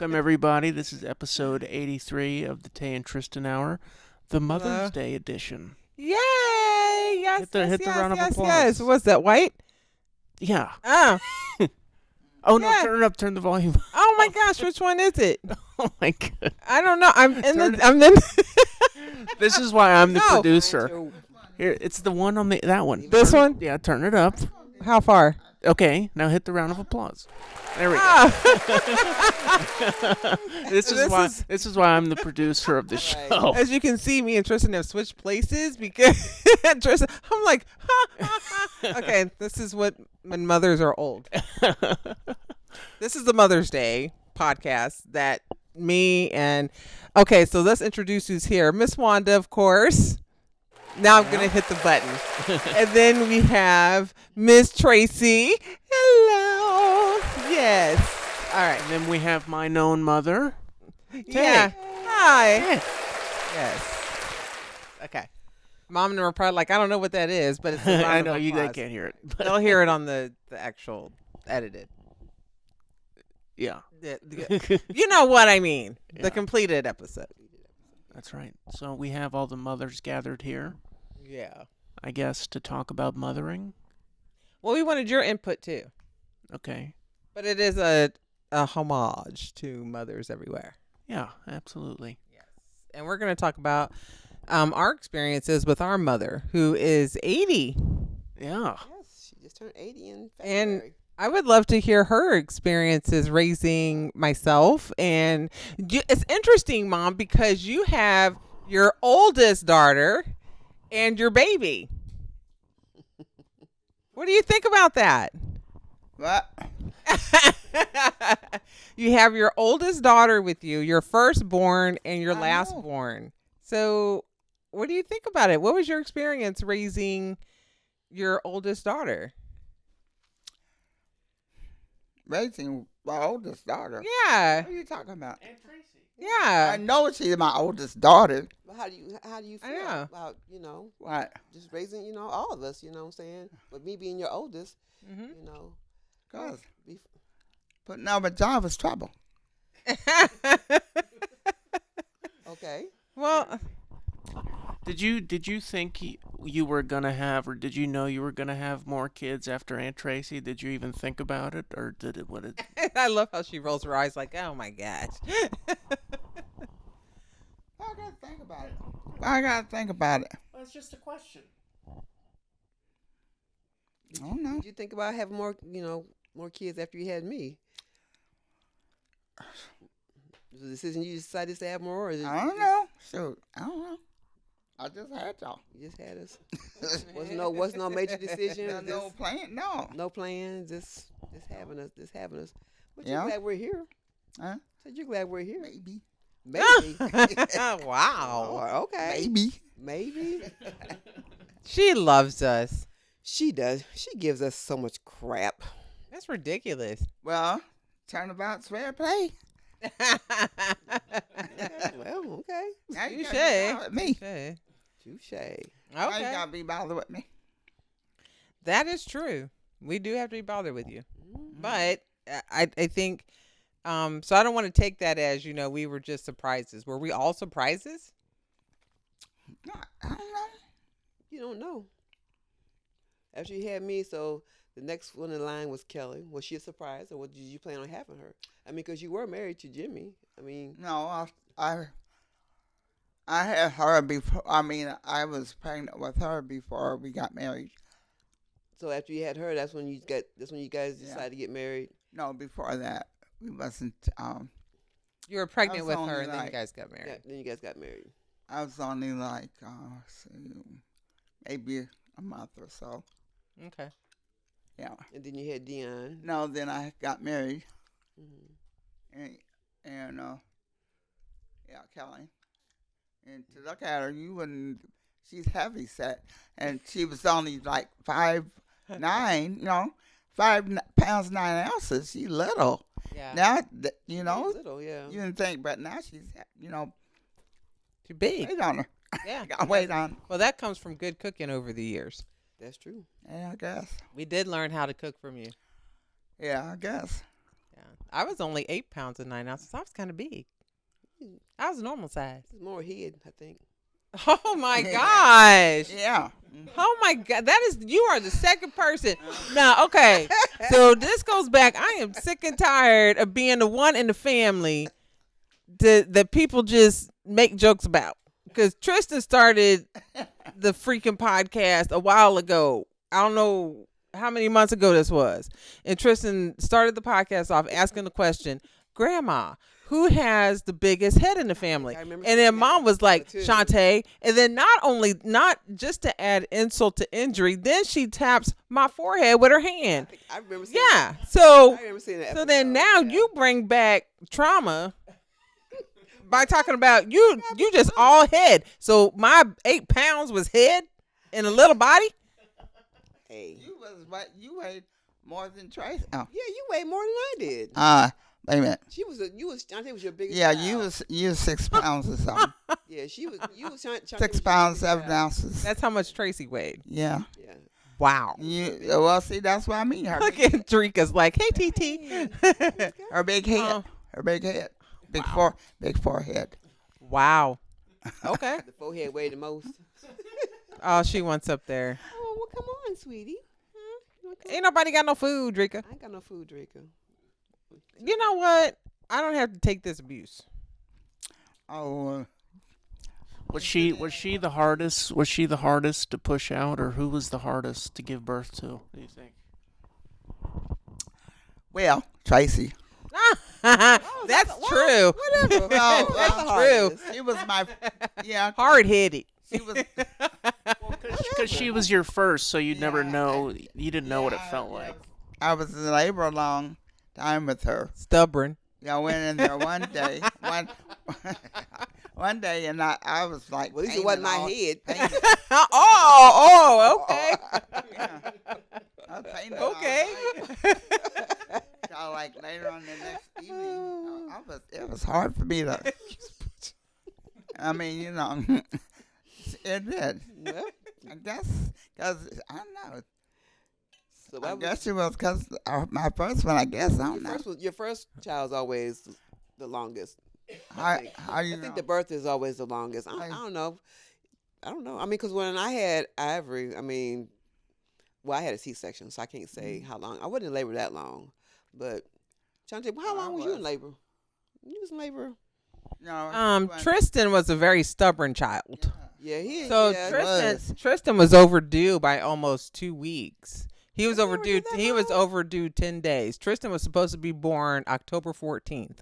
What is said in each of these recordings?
Welcome, everybody. This is episode 83 of the Tay and Tristan Hour, the Mother's Day edition. Yay! Yes, hit the round of applause. Yes. What's that, white? Yeah. Oh. Oh, no, turn it up. Turn the volume up. Oh, my gosh. Which one is it? Oh, my God. I don't know. I'm This is why I'm the producer. Here, it's the one on that one. This one? Yeah, turn it up. How far? Okay, now hit the round of applause. There we go. This is why I'm the producer of the show. As you can see, me and Tristan have switched places because Tristan, I'm like, okay, this is when mothers are old. This is the Mother's Day podcast that me and, okay, so let's introduce who's here. Miss Wanda, of course. Now I'm going to hit the button. And then we have Miss Tracy. Hello. Yes. All right. And then we have my known mother. Yeah. Hi. Yeah. Yes. Okay. Mom and them are probably like, I don't know what that is, but it's a round I of know they applause. can't hear it. But They'll hear it on the actual edited. Yeah. You know what I mean. Yeah. The completed episode. That's right. So we have all the mothers gathered here, Yeah. I guess, to talk about mothering. Well, we wanted your input too. Okay. But it is a homage to mothers everywhere. Yeah, absolutely. Yes. And we're going to talk about our experiences with our mother, who is 80. Yeah. Yes, she just turned 80 in And February. I would love to hear her experiences raising myself. And it's interesting, Mom, because you have your oldest daughter and your baby. What do you think about that? What? You have your oldest daughter with you, your firstborn and your I lastborn. So what do you think about it? What was your experience raising your oldest daughter? Raising my oldest daughter. Yeah. What are you talking about? And Tracy. Yeah. I know she's my oldest daughter. But how do you I feel know. about What? just raising all of us, you know what I'm saying? But me being your oldest, Mm-hmm. you know, Cause be- putting up a job is trouble. okay. Well, Did you think you were gonna have, or did you know you were gonna have more kids after Aunt Tracy? Did you even think about it, or did it? What it? I love how she rolls her eyes like, oh my gosh. I gotta think about it. I gotta think about it. Well, it's just a question. I don't know. Did you think about having more, more kids after you had me? Was it a decision you decided to have more? Or is it I don't know. Shoot, I don't know. I just had y'all. You just had us. was no major decision. No plan. No. No plans. Just having us. But Yeah. you're glad we're here. Huh? So you're glad we're here. Maybe. Maybe. Wow. Oh, okay. Maybe. She loves us. She does. She gives us so much crap. That's ridiculous. Well, turnabout's fair play. Well, okay. Now you Touche. gotta be bothered with me. Okay. Touche. Now you Okay. gotta be bothered with me. That is true. We do have to be bothered with you. Mm-hmm. But I think, so I don't want to take that as, we were just surprises. Were we all surprises? I don't know. You don't know. After you had me, so the next one in line was Kelly. Was she a surprise, or did you plan on having her? I mean, because you were married to Jimmy. I mean, No, I had her before. I mean, I was pregnant with her before we got married. so after you had her, that's when you guys Yeah. decided to get married. No, before that, we wasn't. You were pregnant was with her only and then you like- guys got Yeah, married. then you guys got married. I was only like, maybe a month or so. Okay. Yeah. And then you had Dion. No, then I got married, Mm-hmm. and yeah, Kelly. And to look at her, you wouldn't. She's heavy set, and she was only like 5'9", 5 pounds 9 ounces. She's little. Yeah. Now, Little, yeah. you didn't think, but now she's, Too big. weight on her. Yeah. Got weight on her. Well, that comes from good cooking over the years. That's true. Yeah, I guess. We did learn how to cook from you. Yeah, I guess. I was only 8 pounds and 9 ounces. I was kind of big. I was normal size. It's more head, I think. Oh my gosh. Yeah. Oh my God. You are the second person. Now, okay. So this goes back. I am sick and tired of being the one in the family that people just make jokes about. Because Tristan started the freaking podcast a while ago. I don't know how many months ago this was. And Tristan started the podcast off asking the question, Grandma, who has the biggest head in the family? I remember And then seeing Mom that was like, too. Shantae. And then not just to add insult to injury, then she taps my forehead with her hand. I remember seeing Yeah. that. So I remember seeing that. so then episode, now yeah. you bring back trauma by talking about you just all head. So my 8 pounds was head in a little body. Hey. You weighed more than Tracy. Oh. Yeah, you weigh more than I did. Wait a minute. Shantae was your biggest Yeah, child. you was 6 pounds or something. Yeah, you was Shantae 6 was your pounds, biggest 7 child. ounces. That's how much Tracy weighed. Yeah. Yeah. Wow. Well, see, that's what I mean. Look at Drika's like, hey, TT. Her big head. Her big head. Big forehead. Wow. Okay. The forehead weighed the most. Oh, she wants up there. Oh, well, come on, sweetie. Huh? You wanna come Ain't nobody got no food, Drika. I ain't got no food, Draco. You know what? I don't have to take this abuse. Oh, Was she the hardest? Was she the hardest to push out, or who was the hardest to give birth to? Do you think? well, Tracy. That's true. Whatever. Well, That's the true. hardest. She was my, yeah. Hard headed. She was, Because she was your first, so you'd never Yeah, know. You didn't know what it yeah, felt yeah. like. I was in labor a long time with her. Stubborn. Yeah, I went in there one day, one day, and I was like, Well, at least it wasn't my painting all- head. painting- Oh, okay. yeah. I was painting Okay. all night. So, like later on the next evening, it was hard for me to. I mean, it did. Yeah. I guess because I don't know. So I that was, guess it was because my first one. I guess I don't know. your first child's always the longest. How you I know? think the birth is always the longest. I don't know. I don't know. I mean, because when I had Ivory, I had a C-section, so I can't say how long. I wasn't in labor that long. But, Shantae, how long was you in labor? You was in labor. No, Tristan was a very stubborn child. Yeah, So yeah, Tristan was overdue by almost 2 weeks. He was Was he overdue. overdue that He was long? overdue 10 days. Tristan was supposed to be born October 14th.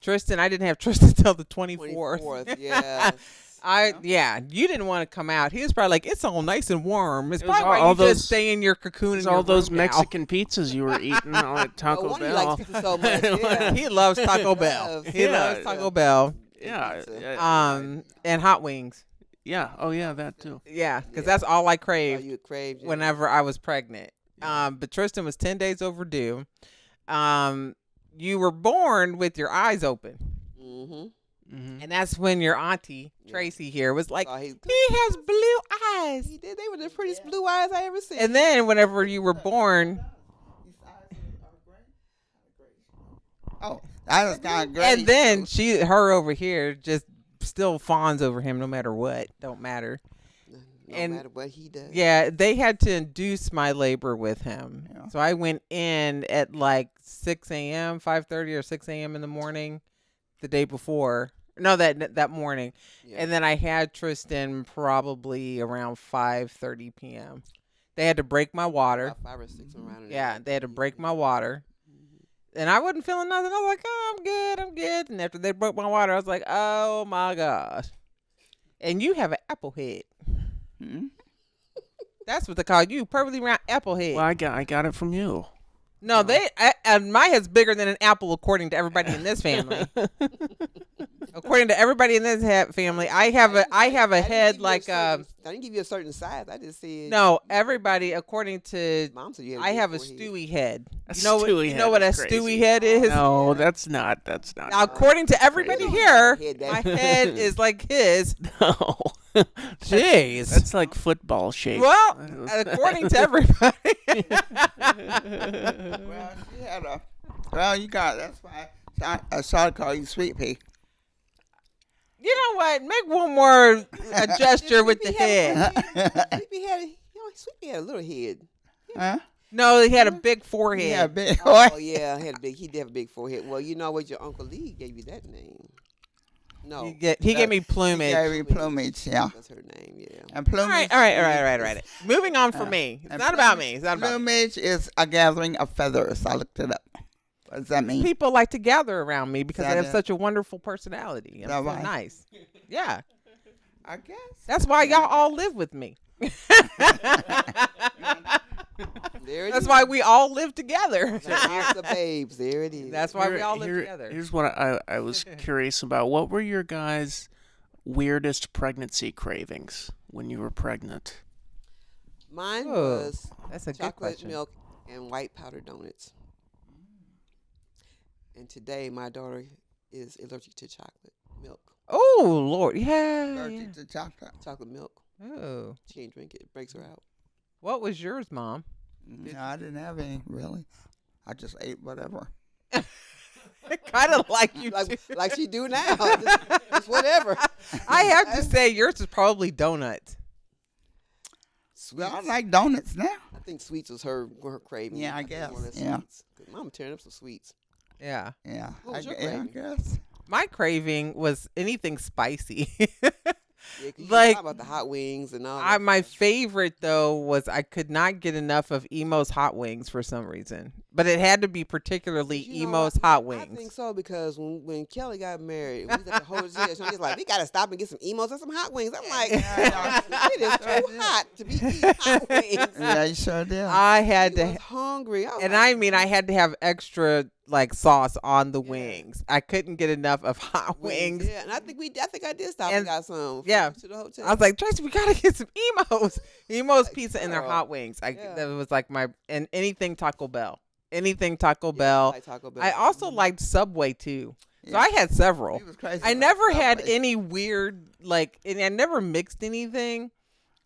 I didn't have Tristan till the 24th. 24th, yeah. You didn't want to come out. He was probably like, it's all nice and warm. It's It was probably why all you those- just stay in your cocoon. It's in your all those room now. Mexican pizzas you were eating all at Taco No wonder he Bell. likes pizza so much. Yeah. He loves Taco He Bell. loves- He Yeah. loves Taco Bell. yeah, Pizza. yeah, And hot wings. yeah. Oh yeah, that too. Yeah, because Yeah. that's all I Oh, craved you craved. Yeah. whenever I was pregnant. But Tristan was 10 days overdue. You were born with your eyes open. Mm-hmm. Mm-hmm. And that's when your auntie, Yeah. Tracy here, was like, Saw he has blue eyes. He did. They were the prettiest blue eyes I ever seen. And then whenever you were born, Oh, that was kind of great. and then her over here just still fawns over him no matter what. Don't matter. no and- matter what he does. Yeah, they had to induce my labor with him. Yeah. So I went in at like 6 a.m., 5:30 or 6 a.m. in the morning the day before. No, that morning. Yeah. And then I had Tristan probably around 5:30 p.m. They had to break my water. About 5 or 6 around. in Yeah, there. they had to break my water. And I wasn't feeling nothing. I was like, oh, I'm good. And after they broke my water, I was like, oh my gosh. And you have an apple head. Hmm? That's what they call you, perfectly round apple head. Well, I got it from you. No, and my head's bigger than an apple, according to everybody in this family. According to everybody in this family, I have a I didn't head give you a like certain- I didn't give you a certain size. I just said. no. Everybody, according to, Mom said you had I have a forehead. Stewie head. A You know what? Stewie You know head what a is crazy. Stewie head is? No, that's not. Now, according to everybody Crazy. here, Head that- my head is like his. No. Jeez. That's like football shape. Well, according to everybody. Well, she had a Well, you got that's why I started calling you Sweet Pea. You know what? Make one more a gesture with the Sleepy had a head. little Sleepy had, Sleepy had a little head. Huh? No, he had a big Yeah, forehead. big Oh boy. yeah, he did have a big forehead. Well, you know what? Your Uncle Lee gave you that name. No, He gave me He plumage. gave me plumage, yeah. That's her name. Yeah. And All plumage. right, all right, all right, all right, all right. Moving on for uh, me. It's and not about me. It's not about me. Plumage is a gathering of feathers. I looked it up. What does that mean? People like to gather around me because I That have it? such a wonderful personality. I'm That so why? nice. Yeah, I guess. that's why y'all all live with me. There it That's is. why we all live together. Lots of babes. There it is. That's why we all live together. Here's what I was curious about. What were your guys' weirdest pregnancy cravings when you were pregnant? Mine Oh, was that's a good chocolate question. milk and white powdered donuts. And today, my daughter is allergic to chocolate milk. Oh Lord, yeah. Allergic to chocolate. Chocolate milk. Oh, She can't drink it. It breaks her out. what was yours, Mom? No, I didn't have any really. I just ate whatever. Kind of like you. Like, too. like she do now. Just whatever. I have to say, yours is probably donuts. Well, I Sweets. like donuts now. I think sweets was her craving. Yeah, I think guess, more or less yeah. Sweets. 'Cause Mama tearing up some sweets. Yeah. Yeah, What was your yeah, I craving? guess. My craving was anything spicy. Yeah, 'cause you Like, talk about the hot wings and all. My that stuff. favorite though was I could not get enough of Emo's hot wings for some reason, but it had to be particularly You know Emo's what? hot I think wings. so because when Kelly got married, we was at the hotel. She was like, "We gotta stop and get some emos and some hot wings." I'm like, "It is too hot to be eating hot wings." Yeah, you sure did. I had She to, was hungry. I was and like, I mean I had to have extra like sauce on the wings. I couldn't get enough of hot wings. Yeah, and I think I did stop And- and got some. yeah. To the hotel. I was like, Tracy, we gotta get some Emo's pizza and their girl. hot wings. Yeah. That was like and anything Taco Bell, anything Taco Yeah, Bell. I like Taco Bell. I also liked Subway too. So Yeah. I had several. He was crazy I about never had Subway. any weird and I never mixed anything.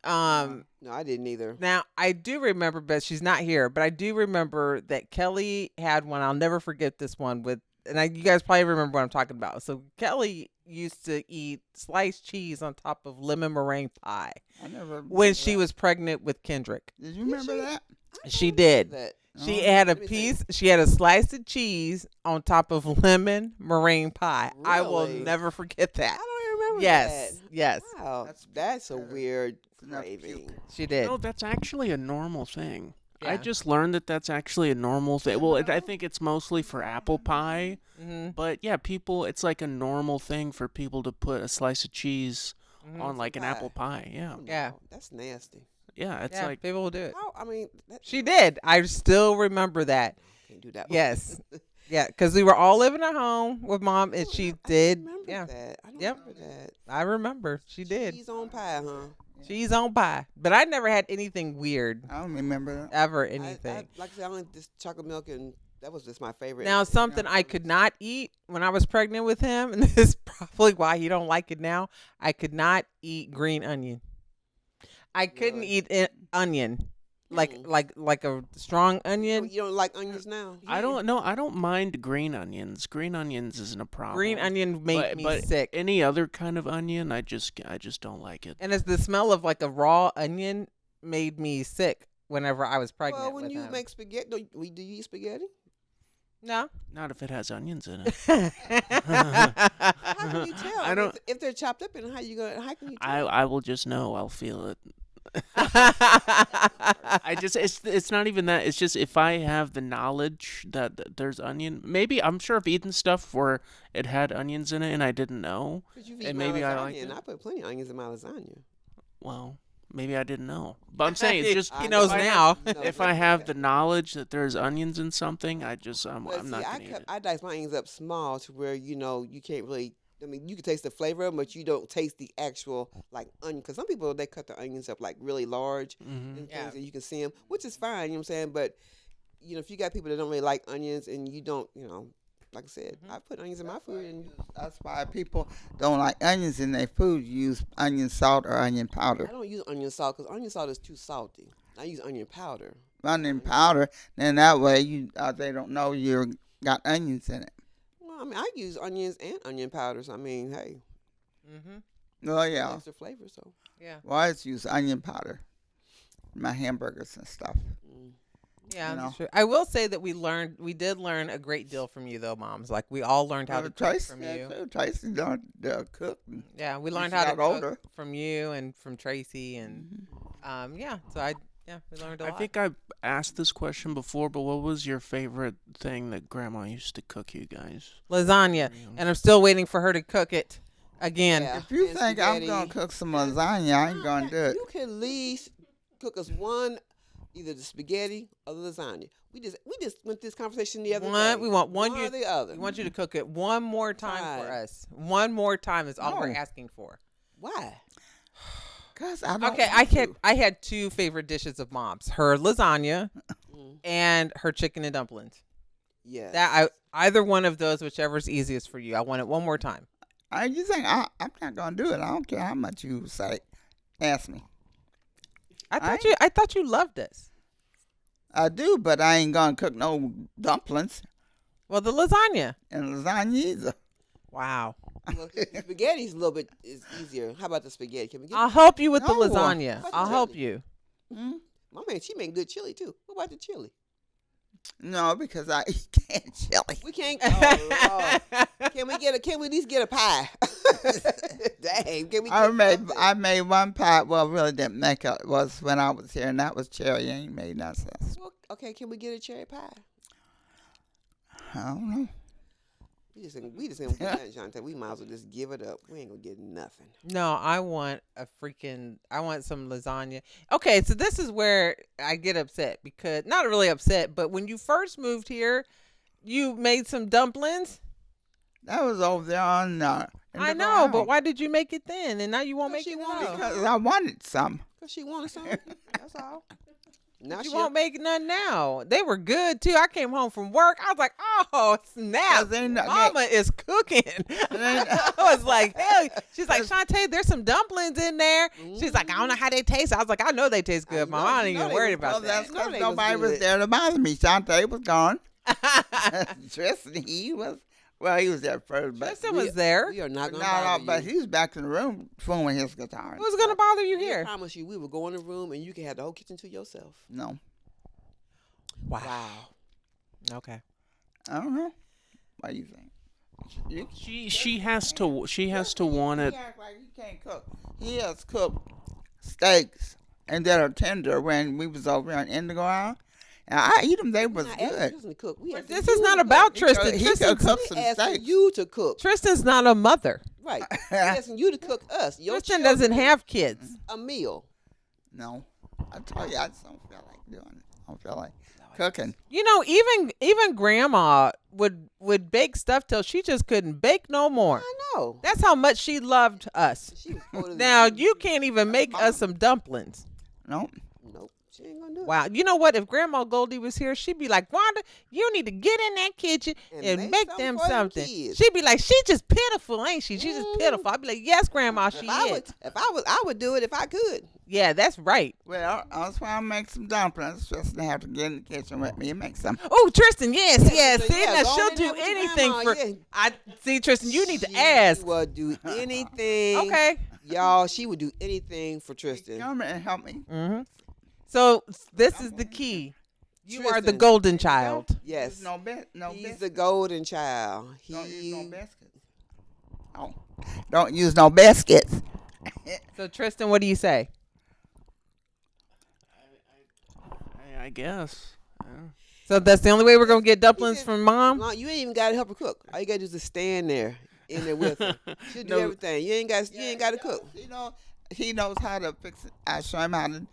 No, I didn't either. Now I do remember, but she's not here. But I do remember that Kelly had one. I'll never forget this one you guys probably remember what I'm talking about. So Kelly used to eat sliced cheese on top of lemon meringue pie I never. when she was pregnant with Kendrick. Did you remember that? She did. That. She Oh. had a Let me think. piece. She had a slice of cheese on top of lemon meringue pie. I will Really? never forget I that. don't remember Yes, that. yes, Wow, That's- that's a that's weird enough craving. she did. No, that's actually a normal thing. I Yeah. just learned that that's actually a normal thing. Well, I think it's mostly for apple pie, Mm-hmm. but yeah, it's like a normal thing for people to put a slice of cheese on like an Pie. apple pie. Yeah, Oh, Yeah. no, that's nasty. yeah, it's Yeah, like people will do it. How? I mean, that, She did. I still remember that. can't do that. Yes. Yeah, because we were all living at home with Mom, and she I did. Remember Yeah, that. I don't Yep. remember that. I remember. She did. Cheese on pie, huh? Cheese on pie. But I never had anything weird, I don't remember that. ever I, anything. like I said, I only just chocolate milk, and that was just my favorite. Now, something I could not eat when I was pregnant with him, and this is probably why he don't like it now. I could not eat green onion. I couldn't Really? eat onion, Mm. like a strong onion. You don't like onions now? I don't know. I don't mind green onions. Green onions isn't a problem. Green onion made me but sick. Any other kind of onion, I just don't like it. And it's the smell of like a raw onion made me sick whenever I was pregnant. Well, when with you him. make spaghetti, do you eat spaghetti? no. Not if it has onions in it. How can you tell? I don't- If they're chopped up, and how can you tell? I will just know. I'll feel it. It's not even that. It's just if I have the knowledge that there's onion. Maybe I'm sure I've eaten stuff where it had onions in it and I didn't know. But you've and eaten maybe my I lasagna, like and it. I put plenty of onions in my lasagna. Well, maybe I didn't know. But I'm saying it's just He I knows if I now. have- if I have the knowledge that there's onions in something, I'm But not see, gonna eat it. I dice my onions up small to where you can't really. I mean, you can taste the flavor of them, but you don't taste the actual like onion. Because some people they cut the onions up like really large Mhm. and Yeah. things, and you can see them, which is fine. You know what I'm saying? But if you got people that don't really like onions, and you don't, like I said, I put onions in my food, and That's why people don't like onions in their food. You use onion salt or onion I powder. don't use onion salt because onion salt is too salty. I use onion powder. Onion powder, then that way they don't know you're got onions in it. Well, I mean, I use onions and onion powders. I mean, hey, Oh yeah. extra flavor. So, Yeah. Well, I just use onion powder in my hamburgers and stuff. mm. Yeah, You know. that's true. I will say that we did learn a great deal from you, though, moms. Like we all learned how to cook Tracy, from you. Tracy don't cook. Yeah, we When learned she how to got cook older. from you and from Tracy, and yeah. So we learned a I lot. think I asked this question before, but what was your favorite thing that Grandma used to cook you guys? Lasagna, and I'm still waiting for her to cook it again. Yeah. If you And think I'm spaghetti. gonna cook some lasagna, I ain't gonna do it. You can at least cook us one, either the spaghetti or the lasagna. We just went this conversation the other day. We want one or the other. We want you to cook it one more time for Time. us. One more time is all we're No. asking for. Why? Cause I don't. Okay, want I had two favorite dishes of mom's: her lasagna Mm, and her chicken and dumplings. yes. Either one of those, whichever's easiest for you. I want it one more time. You think I'm not gonna do it? I don't care how much you say. Ask me. I thought you loved us. I do, but I ain't gonna cook no dumplings Well, the lasagna. and lasagna either. Wow. Well, spaghetti's a little bit is easier. How about the spaghetti? Can we get I'll help you with the No. lasagna. What's I'll the help chili? you. Hmm? my man? She make good chili too. What about the chili? No, because I eat canned chili. We can't. Oh, Lord. Can we at least get a pie? Dang. Can we? Get something? I made one pie. Well, really didn't make it. It was when I was here, and that was cherry. Ain't made no sense. Well, okay. Can we get a cherry pie? I don't know. We just ain't gonna get nothing, Shante. We might as well just give it up. We ain't gonna get nothing. No, I want some lasagna. Okay, so this is where I get upset because not really upset, but when you first moved here, you made some dumplings. That was over there on. In I the know, but ground. why did you make it then? And now you won't make Because she it wanted now. Because I wanted some. Cause she wanted something. That's all. Now You she won't make none now. They were good too. I came home from work. I was like, oh snap! 'Cause they know- Mama is cooking. I was like, hell. She's like, Shantae, there's some dumplings in there. She's like, I don't know how they taste. I was like, I know they taste good, Mom. I ain't even worried Well, about that's that. because they was nobody was good. there to bother me. Shante was gone. Tristan, he was there first, but Tristan was there. We are not but gonna not all, bother but you. he was back in the room fooling his guitar. Who's gonna bother you I here? promise you, we will go in the room and you can have the whole kitchen to yourself. No, Wow. Okay. I don't know. What do you think? You, She has to want it. He act like he can't cook. He has cooked steaks and that are tender when we was over on Indigo Island. And I eat them. They was We're not asking good. Tristan to cook. We But asking this you is not to about He Tristan. could- he Tristan's, cook cook. some We asking steaks. you to cook. Tristan's not a mother. Right. We asking you to cook us. Your Tristan doesn't children have kids. a meal. No, I tell you, I just don't feel like doing it. I don't feel like cooking. You know, even Grandma would bake stuff till she just couldn't bake no more. I know. That's how much she loved us. She was older than Now you can't even make us some dumplings. No, Nope. She ain't gonna do it. Wow. You know what? If Grandma Goldie was here, she'd be like, Wanda, you need to get in that kitchen And and make make something them for them something. kids. She'd be like, she just pitiful, ain't she? She's just pitiful. I'd be like, yes, Grandma, she I would do it if I could. Yeah, that's right. well, that's why I make some dumplings. Just to have to get in the kitchen with me and make some. Oh, Tristan, yes. See, Yeah, now go she'll in there do with your anything grandma, for. yeah. I see, Tristan. You need to She ask. will do anything. Okay. Y'all, she would do anything for Tristan. Come and help me. Mm-hmm. So this is the key. You are the Tristan. golden child. Yes. No bit. No He's biscuits. the golden child. Don't use He no biscuits. Oh, don't use no biscuits. So Tristan, what do you say? I guess. Yeah. So that's the only way we're gonna get dumplings from Mom. Mom, you ain't even gotta help her cook. All you gotta do is just stand there in there with her. She'll do No. everything. You ain't gotta cook. He knows how to fix it. I show him how to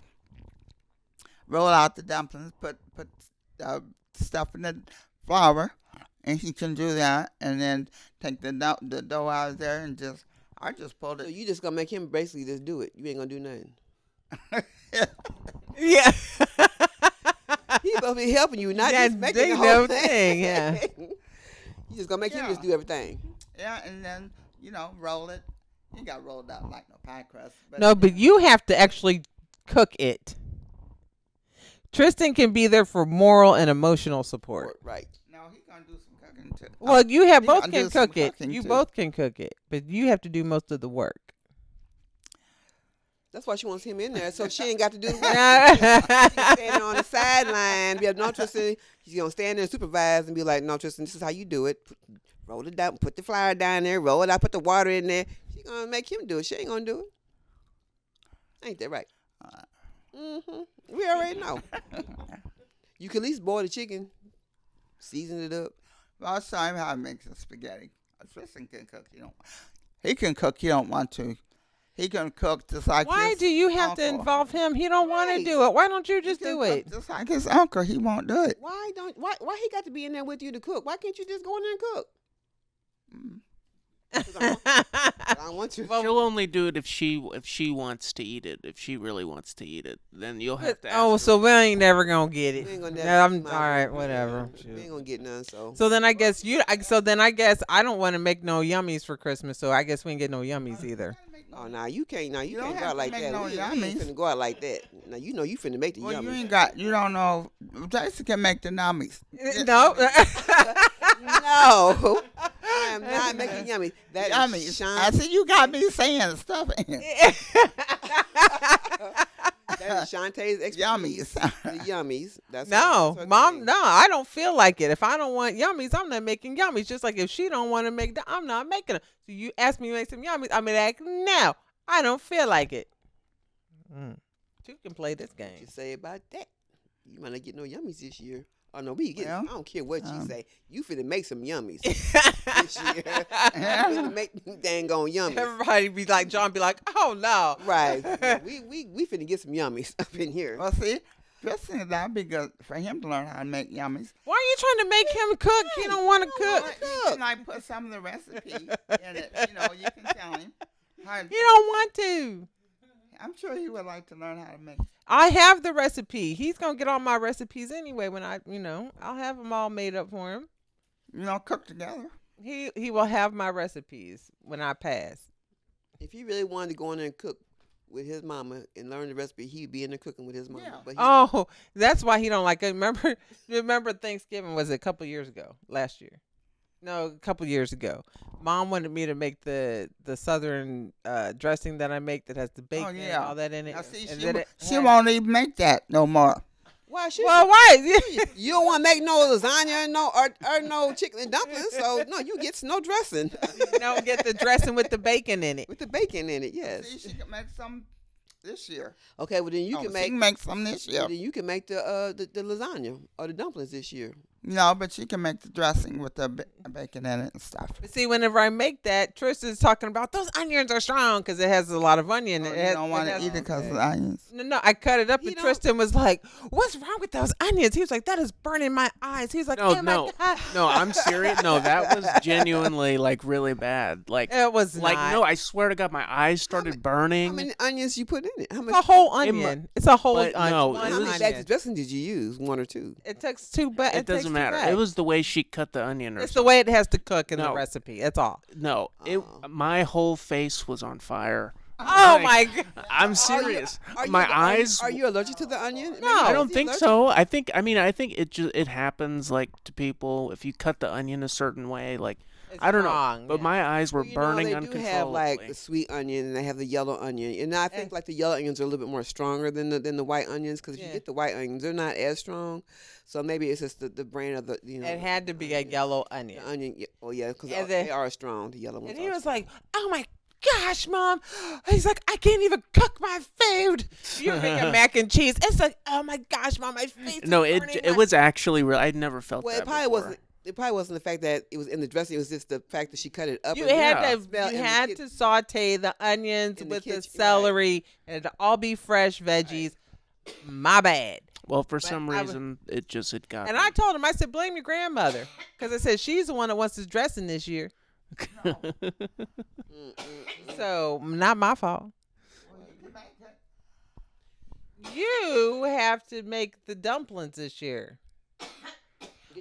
roll out the dumplings, put stuff in the flour, and he can do that. And then take the dough out of there and I just pulled So it. you just gonna make him basically just do it. You ain't gonna do nothing. Yeah. He's supposed to be helping you, not That's just making the the whole thing, thing. yeah. You just gonna make him Yeah. just do everything. Yeah, and then roll it. You got rolled out like no pie crust. No, but you have to actually cook it. Tristan can be there for moral and emotional support. Right. no, he gonna do some cooking too. Well, you have You both gotta can do some cook it. cooking, You too. both can cook it, but you have to do most of the work. That's why she wants him in there, so she ain't got to do the work. Yeah. She's standing on the sideline. Be like, no, Tristan. She's gonna stand there and supervise and be like, no, Tristan, this is how you do it. Roll it down, put the flour down there, roll it out, put the water in there. She's gonna make him do it. She ain't gonna do it. Ain't that right? We already know. You can at least boil the chicken, season it up. Last time I make some spaghetti. Tristan can cook. He can cook. You don't want to. He can cook just like Why his do you have to uncle. involve him? He don't want to Right. do it. Why don't you He just can do cook it? just like his uncle. He won't do it. Why he got to be in there with you to cook? Why can't you just go in there and cook? Mm. 'Cause I don't want to. She'll only do it if she wants to eat it. If she really wants to eat it, then you'll have to. Oh, ask so her. we ain't never gonna get We it. ain't gonna No, never I'm get all mine. right. Whatever. We ain't gonna get none. So So then I guess you. So then I guess I don't want to make no yummies for Christmas. So I guess we ain't get no yummies either. oh, now you can't. Now you You don't can't go have out to like make that. no We yummies. ain't finna go out like that. Now you know you finna make the Well, yummies. you ain't got. You don't know. Jason can make the nummies. No. No, I am not making yummy. That is Yummies. Sean. I see you got me saying stuff in That is Shantae's expertise. yummies. The yummies. That's No, her mom. thing. No, I don't feel like it. If I don't want yummies, I'm not making yummies. Just like if she don't want to make them, I'm not making them. So you ask me to make some yummies, I'm like, no, I don't feel like it. You can play this What game. you say about that? You might not get no yummies this year. Oh no, we get. Well, I don't care what you say. You finna make some yummies Oh, this year. You finna make them dang on yummies. Everybody be like, John be like, oh no. Right. We finna get some yummies up in here. Well, see, Tristan, that'd be good for him to learn how to make yummies. Why are you trying to make him cook? He don't want to cook. You can like put some of the recipe in it. You can tell him. He don't want to. I'm sure he would like to learn how to make. I have the recipe. He's gonna get all my recipes anyway. When I'll have them all made up for him. Cook together. He will have my recipes when I pass. If he really wanted to go in there and cook with his mama and learn the recipe, he'd be in there cooking with his mama. Yeah. But he, Oh, that's why he don't like it. Remember Thanksgiving was a couple years ago, last year. No, a couple years ago. Mom wanted me to make the southern dressing that I make that has the bacon and yeah. all that in it. Now, see, And she, then wo- it she had- won't even make that no more. why should Well, why? you don't want to make no lasagna or no chicken and dumplings, so no, you get no dressing Get the dressing with the bacon in it. with the bacon in it. Yes. See, she can make some this year. Okay. Well, then you Oh, can she make. can make some this year. Then you can make the lasagna or the dumplings this year. No, but she can make the dressing with the bacon in it and stuff. But see, whenever I make that, Tristan's talking about those onions are strong because it has a lot of onion. Oh, It you has- don't want it to has- eat it because of the onions. No, I cut it up, He and don't- Tristan was like, "What's wrong with those onions?" He was like, "That is burning my eyes." He was like, No, "Oh my god!" no, I'm serious. No, that was genuinely like really bad. Like, It was like not. no, I swear to God, my eyes started burning. How many onions you put in it? How much? It's a whole It mu- onion. It's a whole but onion. no, one it How was- many onion. bags of dressing did you use? One or two? It takes two, but It doesn't matter. It was the way she cut the onion. Or It's the way it has to cook in the No. recipe. That's all. No, my whole face was on fire. Oh Like, my god! I'm serious. My Are eyes. you allergic to the onion? Maybe I you're don't think allergic. so. I think it happens like to people if you cut the onion a certain way. Like It's I don't wrong, know, but yeah. my eyes were Well, burning they do uncontrollably. have like the sweet onion and they have the yellow onion, and I think like the yellow onions are a little bit more stronger than the white onions because if Yeah. you get the white onions, they're not as strong. So maybe it's just the brand of the It had to be a yellow onion. the onion. Oh yeah, because And they then- are strong. The yellow ones. And he are was strong. like, "Oh my gosh, Mom!" He's like, "I can't even cook my food." You're making mac and cheese. It's like, "Oh my gosh, Mom, my face." No, is it burning. it was actually real. I'd never felt well, that it probably before. wasn't. It probably wasn't the fact that it was in the dressing. It was just the fact that she cut it up. You and had Yeah. to smell in you the had kitchen. to saute the onions In the with the kitchen, right. celery, and it'd all be fresh veggies. My bad. Well, for some I was- reason, it got And me. I told him, I said, blame your grandmother, because I said she's the one that wants this dressing this year. So not my fault. You have to make the dumplings this year.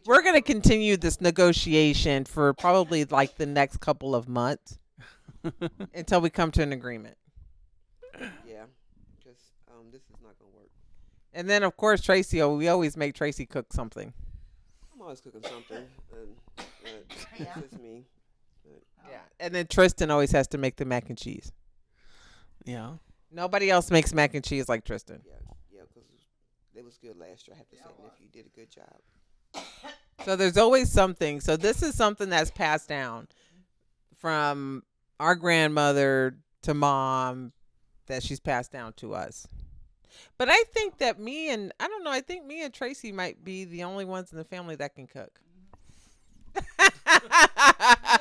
We're going to continue this negotiation for probably like the next couple of months until we come to an agreement. Yeah, because this is not gonna work. And then, of course, Tracy, we always make Tracy cook something. I'm always cooking something. And But that's just me. But, Yeah. And then Tristan always has to make the mac and cheese. Yeah. Nobody else makes mac and cheese like Tristan. yeah, because it was good last year. I have to say, nephew, you did a good job. So there's always something. So this is something that's passed down from our grandmother to mom that she's passed down to us. But I think that I think me and Tracy might be the only ones in the family that can cook.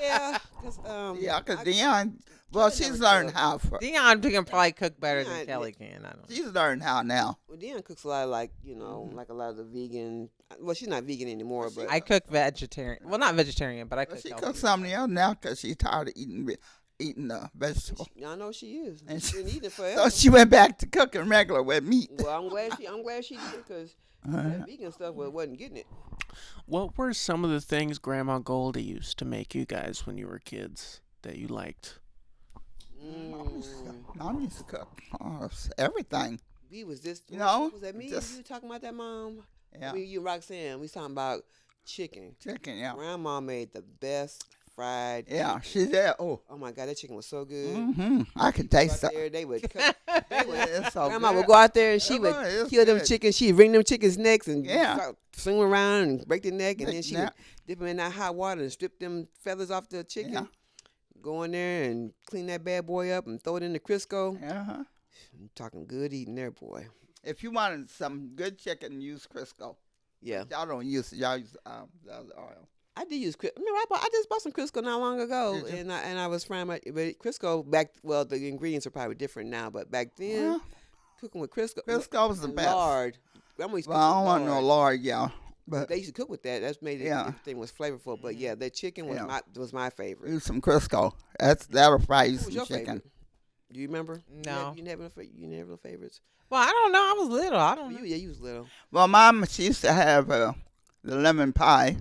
Yeah, because Yeah, because Dion, well, Kelly she's never learned cooked. how. Dion can probably cook better than Dion, Kelly can. I don't know. She's learned how now. Well, Dion cooks a lot of like like a lot of the vegan. Well, she's not vegan anymore, but I cook vegetarian. Well, not vegetarian, but I But cook she healthy. cooks something else now because she's tired of eating vegetables. I know she is. And She's been eating it So forever. she went back to cooking regular with meat. Well, I'm glad she did because that vegan stuff wasn't getting it. What were some of the things Grandma Goldie used to make you guys when you were kids that you liked? Mom used to cook everything. We was this. You know, Was that me? just- You talking about that, Mom? Yeah, You Roxanne. We was talking about chicken. chicken. Yeah, Grandma made the best fried. yeah. chicken. She did. Oh, Oh my God, that chicken was so good. I could Go taste out it. there, they would cook. It's so Grandma good. would go out there and she Yeah, would boy, it's kill them good. chickens. She'd wring them chickens' necks and Yeah. start swing around and break their neck, and then she Yeah. would dip them in that hot water and strip them feathers off the chicken. Yeah. Go in there and clean that bad boy up and throw it in the Crisco. Uh-huh. I'm talking good eating there, boy. If you wanted some good chicken, use Crisco. Yeah, Y'all don't use it. Y'all use the other oil. I did use Crisco. I just bought some Crisco not long ago, Did you? and I was frying my but Crisco back. Well, the ingredients are probably different now, but back then Well, cooking with Crisco, Crisco was the and best. lard. Grandma used to Well, I cook don't with want no lard. lard, yeah. But They used to cook with that. That's made it. Yeah. Everything was flavorful. But yeah, that chicken was Yeah. my favorite. use some Crisco. That'll fry you What was some your chicken. favorite? Do you remember? No. You never no favorites. Well, I don't know. I was little. I don't know. You was little. Well, Mom, she used to have the lemon pie.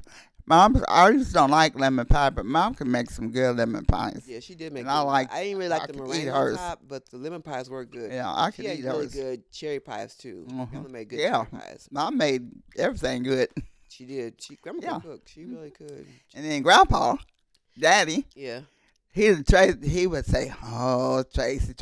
Mom, I used to don't like lemon pie, but Mom can make some good lemon pies. Yeah, she did make. And I good. like- I didn't really I like the could eat meringue on hers. top, but the lemon pies were good. Yeah, I She could had eat really hers. good cherry pies too. Mhm. Grandma made good Yeah. cherry pies. Mom made everything good. She did. Grandma Yeah. could cook. She really could. And then Grandpa, Daddy, Yeah. he would say, "Oh, Tracy,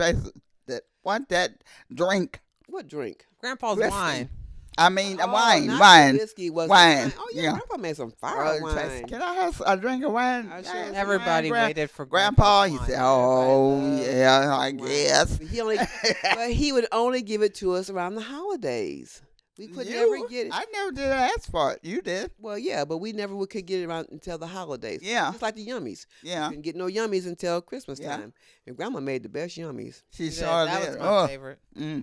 want that drink? What drink? Grandpa's Whiskey. wine. I mean, Oh, wine, not wine. The whiskey was Wine, Oh yeah, yeah. Grandpa made some fire Oh, Tracy, wine. can I have a drink of wine? I Yeah, sure- some Everybody wine, waited for Grandpa, he Grandpa's said, wine. "Oh, Everybody yeah, I wine. guess." He only, but he would only give it to us around the holidays. We could never get it. I never did ask for it. You did. Well, yeah, but we never could get it around until the holidays. Yeah. Just like the yummies. Yeah. Couldn't get no yummies until Christmas Yeah. time. And Grandma made the best yummies. She Yeah, sure that did. was my Oh, favorite.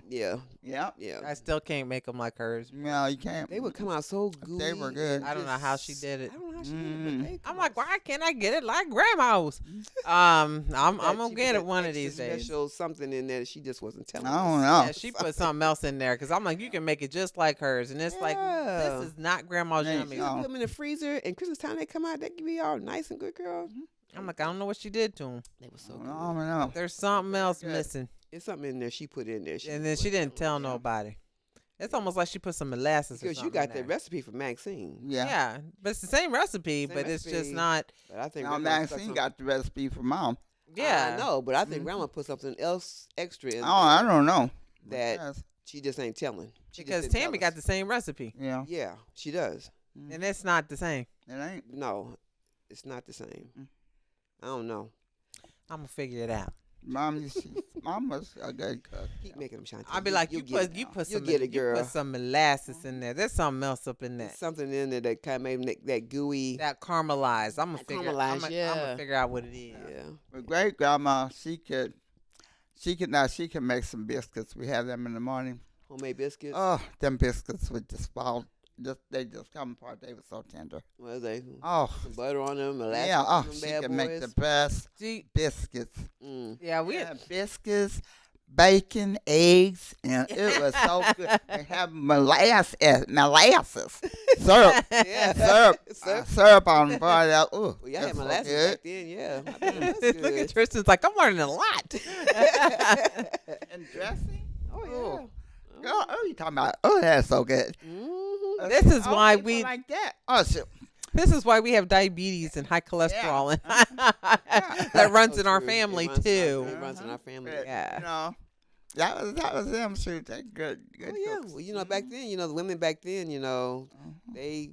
Yeah, yeah. yeah. I still can't make them like hers. No, you can't. They would come out so gooey. They were good. and I don't know how she just- did it. I don't know how she did it, but they I'm come like, out why can't I get it like grandma's? I'm that gonna she get put it one that of these extra days. Special something in there that she just wasn't telling I us. don't know. Yeah, she put something else in there because I'm like, you can make it just like hers, and it's like Yeah. this is not grandma's There you yummy. go. Put them in the freezer, and Christmas time they come out, they can be all nice and good, girl. I'm like, I don't know what she did to them. They were so I good. don't know. There's something else Good. missing, It's something in there she put in there. and then she didn't tell nobody. It's almost like she put some molasses or Because something you got in the there. recipe from Maxine. Yeah. Yeah, but it's the same recipe, Same but it's just recipe. not. But I think Now Grandma stuck Maxine some- got the recipe from Mom. Yeah, I know, but I think Mhm. Grandma put something else extra in Oh, I there don't know. that Yes. she just ain't telling. She just because didn't tell Tammy us. got the same recipe, Yeah. Yeah, she does. and it's not the same. It ain't. No, it's not the same. Mm. I don't know. I'm gonna figure it out. Mom was a good cook. Keep making them shine. I'll be like, you put You'll some get it, girl. you put some molasses in there. There's something else up in there. There's something in there that kind of made that gooey. That caramelized. I'm gonna That figure. caramelized, I'm yeah. gonna figure out what it is. Yeah. My great grandma, she could make some biscuits. We have them in the morning. Homemade biscuits. Oh, them biscuits would just fall. They just come apart. They were so tender. What are they? Oh, Some butter on them, molasses yeah. on Oh, them she bad could boys. make the best See, biscuits. Mm. yeah, we. Yeah, biscuits, bacon, eggs, and it was so good. They have molasses, syrup, Yeah. syrup on the part of that. Ooh, Well, y'all had it's so molasses good. back then, yeah. I bet that's good. Look at Tristan's like, I'm learning a lot. And dressing. Oh, yeah. Ooh. Girl, oh, you talking about? Oh, that's so good. Mm-hmm. This is Oh, why people we- like that. Oh, shit. This is why we have diabetes and high cholesterol, and that runs So in our true. family It runs too. It runs in our family. But, Yeah. You know, that was them. Shoot, they good Oh yeah. cooks. Well, you know, back then, the women back then, they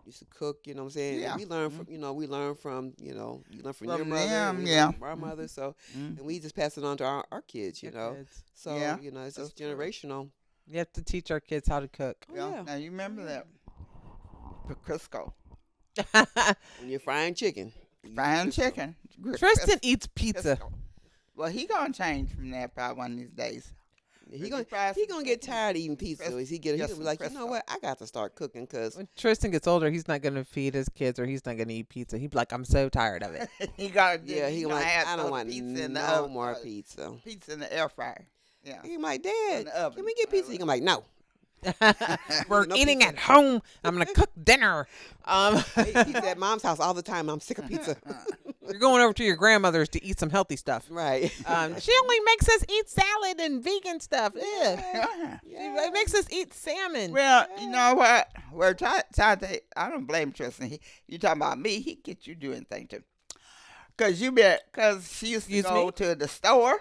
used to cook. You know what I'm saying? Yeah. And we learn from, we learn from, you learn from your From mother, them, we yeah. learn from our mother. So, Mhm. and we just pass it on to our kids. You know. Kids. So Yeah, it's just that's true. generational. You have to teach our kids how to cook. Oh, Yeah. yeah. Now you remember that Crisco When you're frying chicken. frying chicken. Tristan eats pizza. Crisco. Well, he gonna change from that probably one of these days. He If gonna you fry he some gonna get chicken, tired of eating pizza. Crisco, He just gonna be some like, you know Crisco. what? I got to start cooking because When Tristan gets older, he's not going to feed his kids or he's not going to eat pizza. He'd be like, I'm so tired of it. he got he gonna like, have I don't some want pizza in the no oven, more pizza. Pizza in the air fryer. Yeah. He like, In Dad, the oven. can we get pizza? He gonna like, no. We're No eating pizza. at home. I'm going to cook dinner. I eat pizza at Mom's house all the time. I'm sick of pizza. You're going over to your grandmother's to eat some healthy stuff. Right. She only makes us eat salad and vegan stuff. Ew. Yeah. She makes us eat salmon. Well, you know what? Well, I don't blame Tristan. You talking about me? He get you do anything too. Cause she used to Excuse go me? to the store,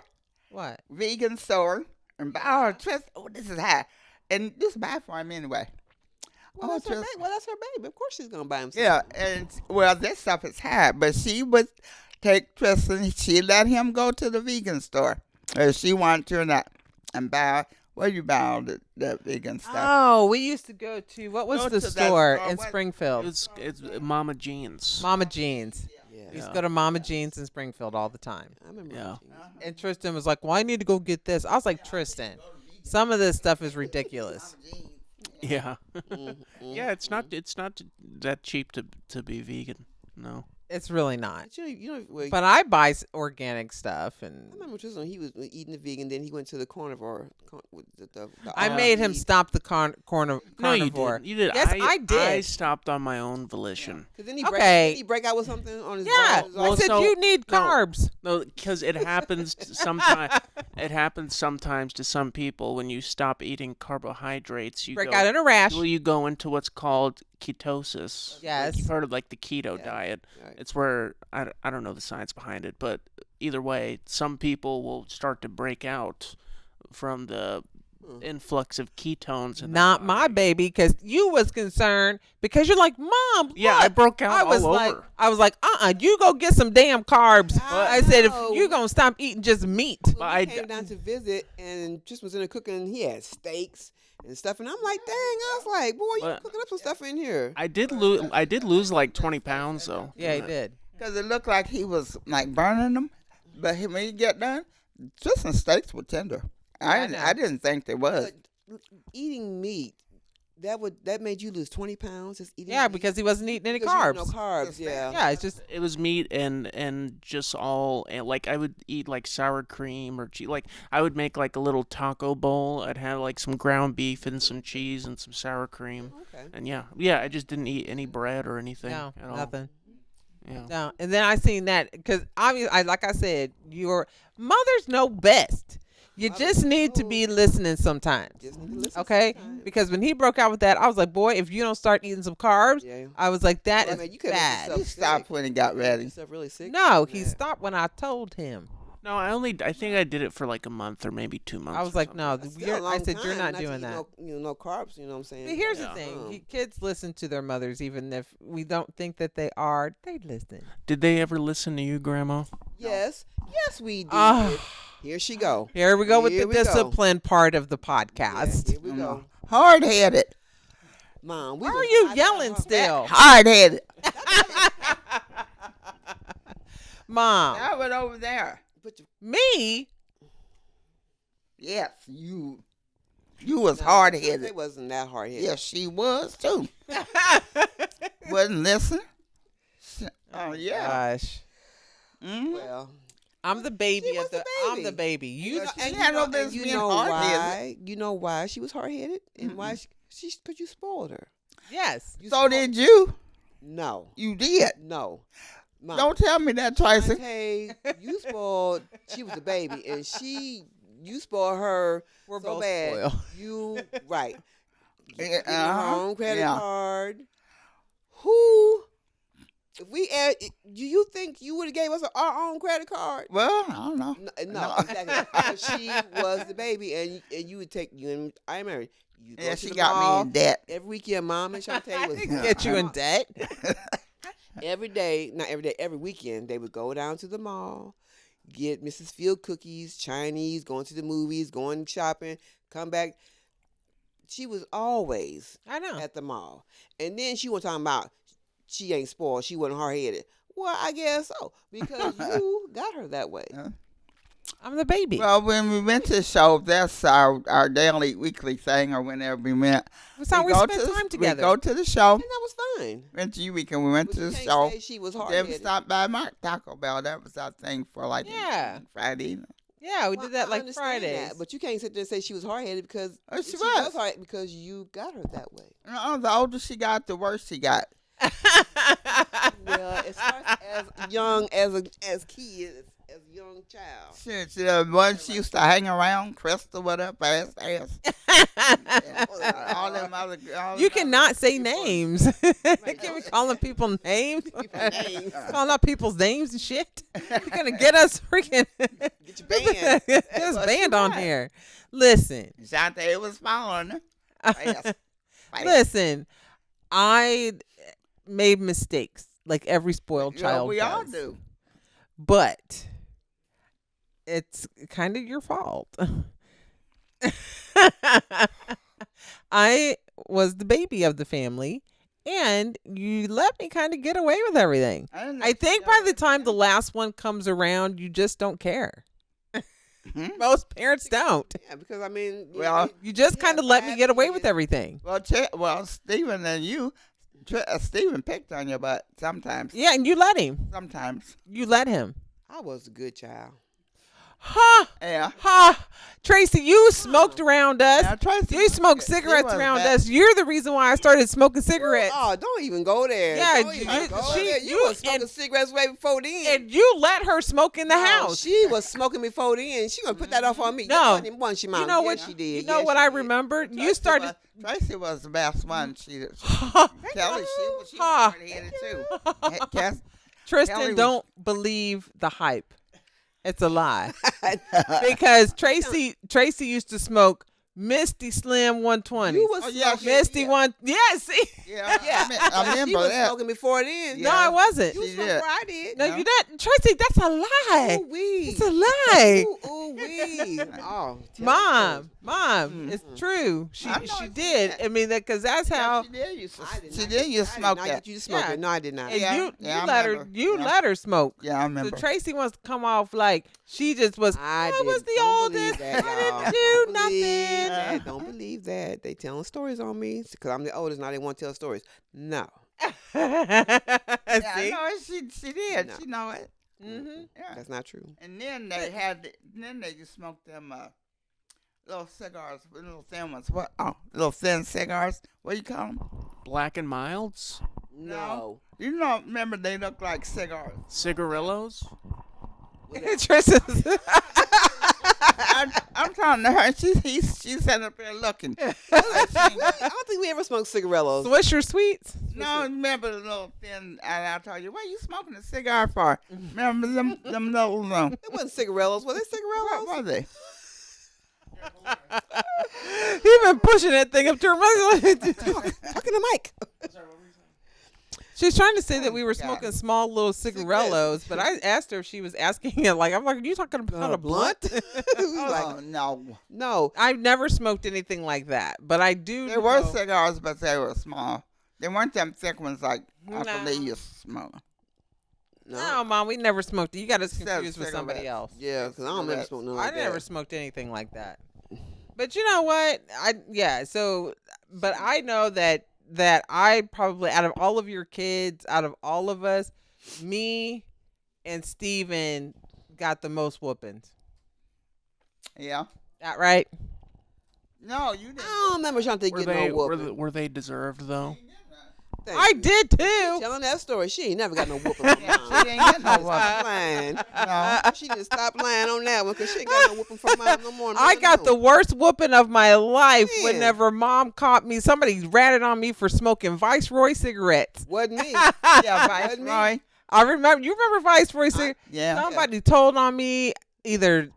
What? vegan store, and buy her Tristan. Oh, this is high, and just buy for him anyway. Well, Oh, that's her Tristan. baby. Well, that's her baby. Of course she's gonna buy him something. Yeah, and well, this stuff is high, but she would take Tristan. She let him go to the vegan store if she wanted to, or not, and buy. Where you buy all the vegan stuff? Oh, we used to go to, what was Go the to that store store, in what- Springfield? It's Mama Jean's. Mama Jean's. Yeah. We used to go to Mama Jean's in Springfield all the time. I remember. Yeah. And Tristan was like, well, I need to go get this. I was like, Tristan, some of this stuff is ridiculous. Yeah. Mhm, Yeah, it's not that cheap to be vegan. No. It's really not. But well, But I buy organic stuff, and I remember Tristan. He was eating the vegan. Then he went to the carnivore. With the I all made him meat. stop the No, you carnivore. didn't. You did. Yes, I did. I stopped on my own volition. Cause then he Okay. didn't he break out with something on his. Yeah, on his Well, I said so- you need no. carbs. No, because it happens sometimes. It happens sometimes to some people when you stop eating carbohydrates. You Break go, out in a rash. Well, you go into what's called ketosis. Yes. Like you've heard of like the keto Yeah. diet. Right. It's where I don't know the science behind it, but either way, some people will start to break out from the influx of ketones. In their Not my body. baby, because you was concerned because you're like, Mom. Yeah, look." I broke out I was all like, over. you go get some damn carbs. I I said, if know. you gonna stop eating just meat. Well, I he d- came down to visit, and just was in there cooking. He had steaks and stuff, and I'm like, dang! I was like, boy, you But- cooking up some stuff in here. I did lose like 20 pounds though. Yeah, he did. Because it looked like he was like burning them, but when he get done, Tristan steaks were tender. I know. I didn't think they was. But eating meat, that made you lose 20 pounds. Just eating Yeah, meat? because he wasn't eating any Because you carbs. eat no carbs. Yeah. Yeah, it's just It was meat and just all and like I would eat like sour cream or cheese. Like I would make like a little taco bowl. I'd have like some ground beef and some cheese and some sour cream. Okay. And yeah, I just didn't eat any bread or anything no, at all. nothing. Yeah. No, and then I seen that because obviously, like I said, your mothers know best. You Mothers just need to know. be listening sometimes. Just need to listen Okay, sometimes. because when he broke out with that, I was like, boy, if you don't start eating some carbs, Yeah. I was like, that Well, is man, you could've made bad. yourself He stopped sick. when he got You made ready. yourself really sick. No, from he that. stopped when I told him. No, I think I did it for like a month or maybe 2 months. I was or like, something. no, That's still a I long said you're time not to doing eat that. No carbs. You know what I'm saying? But here's Yeah. the thing: kids listen to their mothers, even if we don't think that they are. They listen. Did they ever listen to you, Grandma? Yes, we did. Ah. Here she go. Here we go with Here the we go. discipline part of the Yeah, podcast. here we go. Hard headed. Mom, Why are you yelling still, Hard headed. Mom? I went over there. Me? Yes, you. You was hard headed. It wasn't that hard headed. Yes, she was too. Wasn't listening. Oh yeah. Gosh, Mhm. Well, I'm the baby She of was the. the I'm baby. the baby. You. Yeah, she and had no and business you being know hard-headed. why? You know why she was hard headed, and why she because you spoiled her. Yes. You So spoiled- did you. No, You did. no. Mom, Don't tell me that, Tracy. Hey, you spoiled. She was a baby, and you spoiled her We're so both bad. spoiled. You right. Yeah, Getting her own credit yeah. card. Who? If we add, do you think you would have gave us our own credit card? Well, I don't know. No, exactly. Because she was the baby, and you would take you and I married. You go Yeah, to she the got mall me in debt. every weekend. Mom and Shantae was Get you in debt. every day. Not every day. Every weekend, they would go down to the mall, get Mrs. Field cookies, Chinese, going to the movies, going shopping, come back. She was always I know. at the mall, and then she was talking about she ain't spoiled. She wasn't hard headed. Well, I guess so because you got her that way. I'm the baby. Well, when we went to the show, that's our daily, weekly thing, or whenever we went. That's how we go spent time together. We go to the show. And that was fine. Went to you weekend. We went But to you the can't show. say she was hard Then we headed. stopped by Taco Bell. That was our thing for like Yeah. Friday. Yeah, we did that like Fridays. But you can't sit there and say she was hard headed because She was. hard because you got her that way. The older she got, the worse she got. Well, it starts as young as kids, as a young child. She the one she used to hang around, Crystal, whatever, ass. All them other. You cannot say names. Can we calling people names? Calling out people's names and shit. You're gonna get us freaking Get your band. get us banned on here. Listen, Shante was following her. Fast. listen. I made mistakes like every spoiled child. We all does. do. But it's kind of your fault. I was the baby of the family, and you let me kind of get away with everything. I think by the time the last one comes around, you just don't care. Most parents don't. Yeah, because I mean, Well, You just kind of let me get away with everything. Well, Stephen and you, Stephen picked on you, but sometimes. Yeah, and you let him. Sometimes. You let him. I was a good child. Ha! Yeah. Ha! Tracy, you smoked around us. Now, Tracy, You smoked it cigarettes was around bad. us. You're the reason why I started smoking cigarettes. Oh, don't even go there. Yeah, Don't even you- go she- there. you- was smoking and- cigarettes way before then. And you let her smoke in the No, house. She was smoking before then. She gonna put that off on me. No. Wasn't she, Mom? You know Yes, what? she did. You know Yes, what she I did. remember? Tracy You started. Tracy was the best one. Kelly, she was Ha. hard-headed too. Kelly Tristan, was- don't believe the hype. It's a lie. Because Tracy used to smoke Misty Slim 120. You was Oh, yeah, smoking. Misty yeah. one. Yeah, see. Yeah, Yeah, I she remember was that. smoking before then. Yeah. No, I wasn't. You was She smoking did. before I did. No, Yeah. you didn't. Tracy, that's a lie. Ooh wee. It's a lie. Ooh wee. Oh, tell Mom, us. it's true. She I know she she did. did. I mean, because that's how. She did used to, I did she not did used to smoke I did not that. get you to smoke Yeah. it. No, I did not. And Yeah, you yeah, I let her remember. Yeah. let her smoke. Yeah, I So remember. Tracy wants to come off like she just was. I was the don't believe oldest. that, I y'all. didn't do Don't nothing. believe that. Don't believe that. They telling stories on me because I'm the oldest. Now they want to tell stories. No. Yeah, I See? know it. She did. No. She know it. Mm-hmm. Yeah. That's not true. And then they just smoked them little cigars, little thin ones. What? Oh, little thin cigars. What do you call them? Black and milds, No. You know, remember they look like cigars. cigarillos. Tristan's. I'm talking to her. She's sitting up there looking. I don't think we ever smoked cigarillos. Swisher sweets. No, remember the little thin? And I told you, what are you smoking a cigar for? Remember them little? It wasn't cigarillos. Were they cigarillos? What were they? He been pushing that thing up to her mouth. Talking to Mike. She's trying to say that we were God. smoking small little cigarillos, but I asked her if she was asking it. Like, I'm like, are you talking about a blunt? Oh no, No. I've never smoked anything like that, but I do. they were know- cigars, but they were small. They weren't them thick ones like I No. believe you smoke. No, Mom, we never smoked it. You got us Said confused with somebody cigarettes. else. Yeah, because I don't remember smoking nothing I like never that. smoked anything like that. But you know what? But I know that I probably, out of all of your kids, out of all of us, me and Steven got the most whoopings. Yeah. That right? No, you didn't. I don't remember Shantae Were getting they no were, whooping. were they deserved though? Thank I you. did too. Telling that story, she ain't never got no whooping from Yeah, mom. she didn't get no Stop whooping. lying. No. She just stop lying on that one because she ain't got no whooping from mom no more. I got the worst whooping of my life Man. whenever mom caught me. Somebody ratted on me for smoking Viceroy cigarettes. Wasn't me. Yeah, Wasn't me. Viceroy. I remember. You remember Viceroy cigarettes? Yeah. Somebody told on me. Either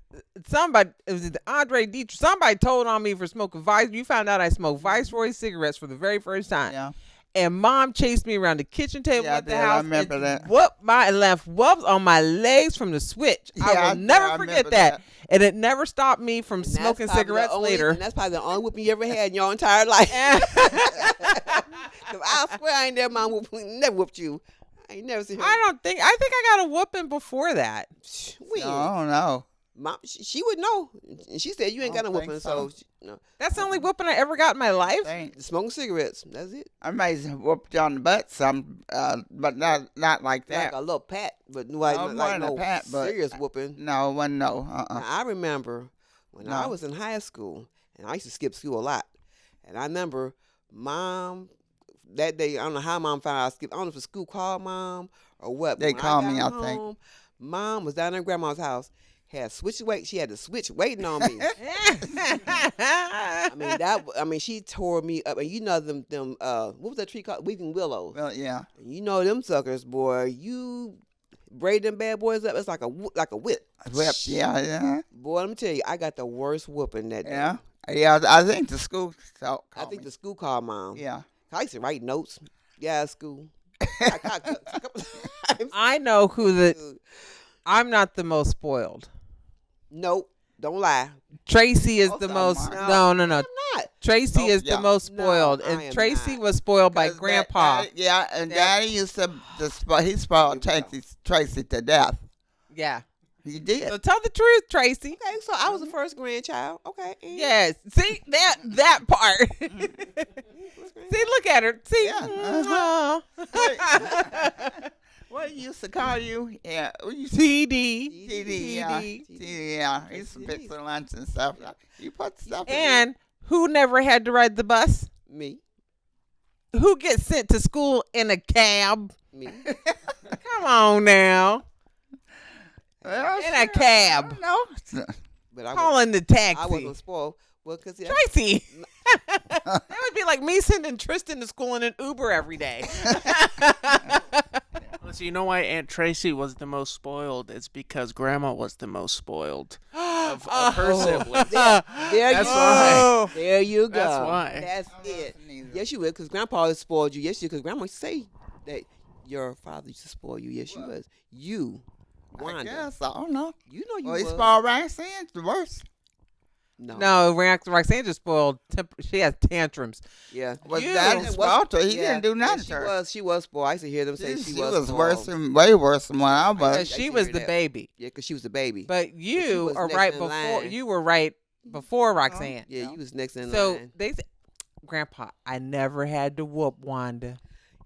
somebody, it was either Andre Dietrich. Somebody told on me for smoking Vice. You found out I smoked Viceroy cigarettes for the very first time. Yeah. And mom chased me around the kitchen table Yeah, I at the did. I house. remember and that. Whooped my left whoops on my legs from the switch. I Yeah, will never I forget remember that. And it never stopped me from And that's smoking probably the cigarettes only- later. And that's probably the only whooping you ever had in your entire life. 'Cause I swear I ain't never never whooped you. I ain't never seen her. I think I got a whooping before that. When? No, I don't know. Mom, she would know. And she said you ain't I got no don't think whooping, so. so no. That's the only whooping I ever got in my life. Thanks. Smoking cigarettes. That's it. I may have whooped you on the butt some, but not like Like that. a little pat, but like, No, like more than a no pat, but- serious whooping. No, wasn't no. Now, I remember when I No. was in high school, and I used to skip school a lot. And I remember mom, that day, I don't know how mom found out I skipped. I don't know if the school called mom or what. but They when called got me, I think. home, Mom was down at grandma's house. She had the switch waiting on me. I mean, she tore me up. And you know them what was that tree called? Weeping willows. Well, yeah. And you know them suckers, boy. You braid them bad boys up. It's like a whip. Whip. Yeah. Boy, let me tell you, I got the worst whooping that day. Yeah. Yeah. I think the school called I think me. the school called mom. Yeah. I used to write notes. Yeah, at school. A couple times. I know who the. I'm not the most spoiled. Nope. Don't lie. Tracy is Most the of 'em most. are. No. I'm not. Tracy Nope, is yeah. the most No, spoiled, I and am Tracy not. was spoiled by 'Cause Grandpa. yeah, and Daddy used to he spoiled Tracy to death. Yeah. He did. So tell the truth, Tracy. Okay, so I was the first grandchild. Okay. And Yes. See that part. See, look at her. See. Yeah, Aw. What he used to call you? Yeah. What you TD. TD, yeah. TD, yeah. He used to fix the lunch and stuff. You put stuff in And who never had to ride the bus? Me. Who gets sent to school in a cab? Me. Come on now. Well, In a cab. No. But I Calling the I wasn't taxi. spoiled. Well, because Tracy. That would be like me sending Tristan to school in an Uber every day. So you know why Aunt Tracy was the most spoiled? It's because Grandma was the most spoiled of her siblings. there That's you why. go. There you go. That's why. That's I it. wasn't either. Yes, you would, because Grandpa has spoiled you. Yes, you, because Grandma used to say that your father used to spoil you. Yes, she was. You, I Wanda. guess. I don't know. You know you Well, he was. spoiled Roxanne the worst. No, Roxanne just spoiled. She has tantrums. Yeah. Was You- Daddy spoiled her? He Yeah. didn't do nothing she to her. was. She was spoiled. I used to hear them say She she was spoiled. worse than, way worse than what I was. Because I she can was hear the that. baby. Yeah, because she was the baby. But you was are next right in before. line. You were right before Roxanne. yeah, you was next in So line. they said, Grandpa, I never had to whoop Wanda.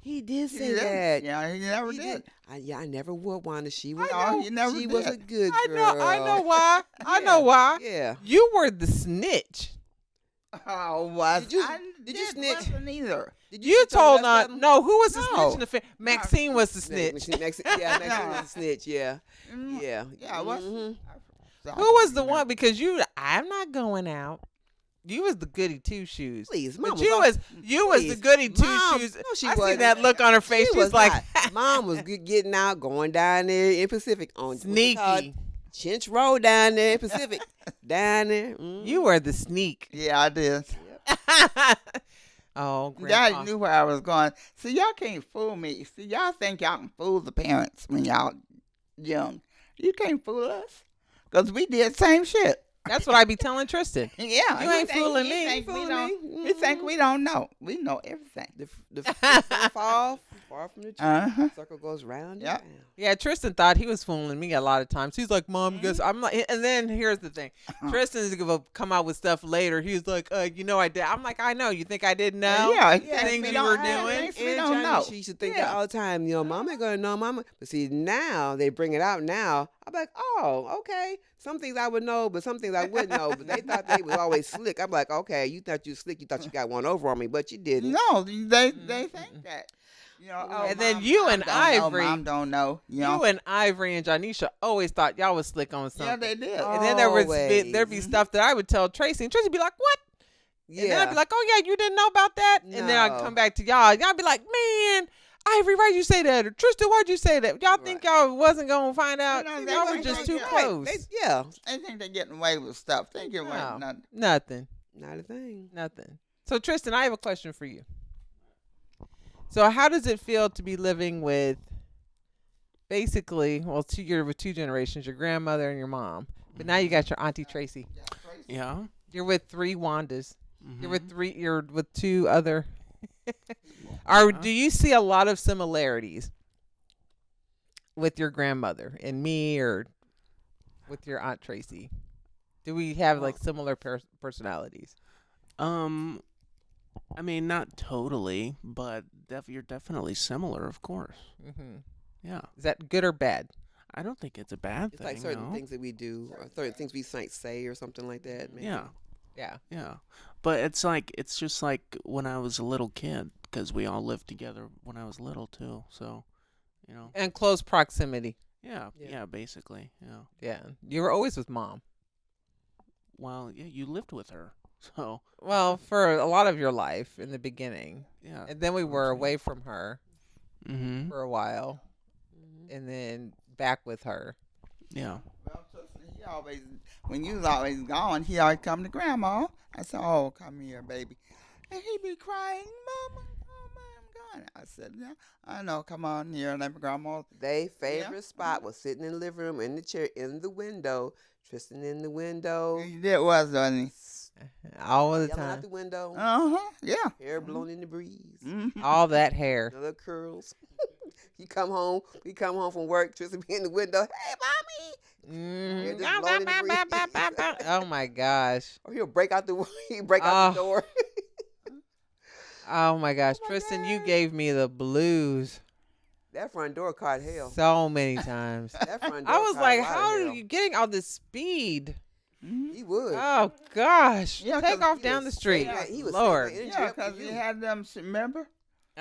He did He say did. that. Yeah, he never He did. I never would Wanda. She was. I know, he never She was a did. good I girl. know why. I know why. Yeah. You were the snitch. Oh, was Did you- I did you did snitch? wasn't either. Did You snitch on told that on something? no. Who was the No. snitch in the family? Maxine was the snitch. Maxine was a snitch. Yeah. Mm, Yeah. Yeah, I was. Mhm. Who was the one? Because you, I'm not going out. You was the goody two shoes. Please, Mom But you was the please. goody two Mom, shoes. no, she I see wasn't. that look on her face. She She's was like not. Mom was getting out, going down there in Pacific on what's it called? sneaky. Chinch Road down there in Pacific. Down there. Mhm. You were the sneak. Yeah, I did. Oh, Daddy Grandpa. knew where I was going. See, y'all can't fool me. See, y'all think y'all can fool the parents when y'all young. You can't fool us. Because we did the same shit. That's what I be telling Tristan. Yeah. You he ain't think- fooling he me. think we Fooling don't- me. He think we don't know. We know everything. The far from the tree. Uh-huh. Circle goes round. Yep. And round. Yeah, Tristan thought he was fooling me a lot of times. He's like, "Mom, guess I'm like." And then here's the thing: Tristan's gonna come out with stuff later. He's like, you know, I did." I'm like, "I know. You think I didn't know?" Yeah, he Yeah, think things we you don't were know. doing. Things we And don't Johnny, know. she used to think Yeah. that all the time. You know, Mama ain't gonna know, Mama. But see, now they bring it out. Now I'm like, oh, okay. Some things I would know, but some things I wouldn't know. But they thought they was always slick. I'm like, okay, you thought you slick. You thought you got one over on me, but you didn't. No, they think that. You know, Oh, and then mom, you mom and don't know, Ivory, mom don't know. You know, you and Ivory and Janisha always thought y'all was slick on yeah, something. they did. And then there'd be Always. stuff that I would tell Tracy, and Tracy'd be like, "What?" And then I'd Yeah. be like, "Oh yeah, you didn't know about that." And then I'd No. come back to y'all. Y'all be like, "Man, Ivory, why'd you say that?" Or Tristan, why'd you say that? Y'all think y'all wasn't gonna find out? know, they Y'all were wasn't just gonna too get- close. Yeah. They think they're getting away with stuff. They get away No, with nothing. nothing, Not a thing. nothing. So Tristan, I have a question for you. So how does it feel to be living with basically, well, you're with two generations, your grandmother and your mom, but now you got your Auntie Tracy. Yeah. You're with three Wandas. Mhm. You're with two other. Do you see a lot of similarities with your grandmother and me, or with your Aunt Tracy? Do we have like similar personalities? Um, I mean, not totally, but you're definitely similar, of course. Mm-hmm. Yeah. Is that good or bad? I don't think it's a bad It's thing. like certain no. things that we do, or certain things we might say, or something like that. Maybe. Yeah. Yeah. Yeah. But it's just like when I was a little kid, because we all lived together when I was little too. So, you know. And close proximity. Yeah. Yeah. Yeah. Basically. Yeah. Yeah. You were always with mom. Well, yeah, you lived with her, so Well, for a lot of your life in the beginning. yeah. And then we what I'm were saying. away from her Mm-hmm. for a while. Mhm. And then back with her. Yeah. Well, he always, when you was always gone, he always come to grandma. I said, "Oh, come here, baby," and he be crying, "Mama, Mama, I'm gone." I said, "Yeah, I know. Come on here, and let me grandma." They favorite spot was sitting in the living room in the chair in the window. Tristan in the window. He did was, wasn't All of the Yelling out time. the window. he? Uh huh. Yeah. Hair blown in the breeze. Mm-hmm. All that hair. Another curls. You come home. We come home from work. Tristan be in the window. Hey, mommy. Hair just blowing in the breeze. Oh my gosh. Or he'll break out the he break out the door. Oh my gosh. Oh my Tristan, you God. gave me the blues That front door caught hell. so many times. That front door I was caught like, a lot of how are hell. you getting all this speed? Mm-hmm. He would. Oh gosh. Yeah, Take 'cause off he down was the street. saving- he was Lord. saving energy Yeah, up for because he you. had them. Remember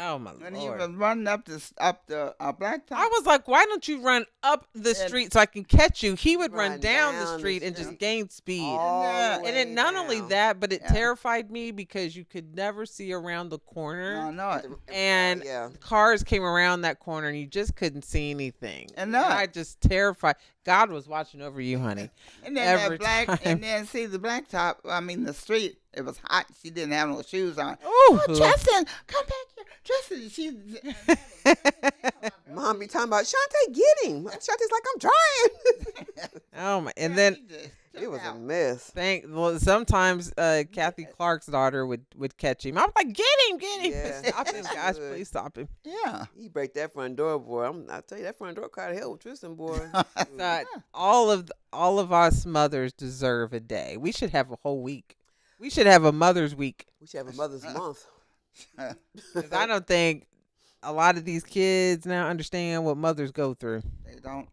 Oh my when he Lord. was running up the blacktop? I was like, why don't you run up the And- street so I can catch you? He would run Run down the down the street and just street. gain speed. All the And And it way not only down. that, but it Yeah. terrified me because you could never see around the corner. I know it. And yeah. cars came around that corner and you just couldn't see anything. And no. I just terrified. God was watching over you, honey. And then Every that black, time. and then see the blacktop. I mean the street. It was hot. She didn't have no shoes on. Ooh, Oh, Tristan, come back here, Tristan. She. Mom be talking about Shantae, get him. Shantae's like, I'm trying. oh my! And then It was a mess. sometimes Kathy Clark's daughter would catch him. I was like, get him! Yeah, Stop him, she guys! would. Please stop him. Yeah. He break that front door, boy. I tell you, that front door caught hell with Tristan, boy. So, all of us mothers deserve a day. We should have a whole week. We should have a Mother's Week. We should have a Mother's Month. 'Cause I don't think a lot of these kids now understand what mothers go through They don't.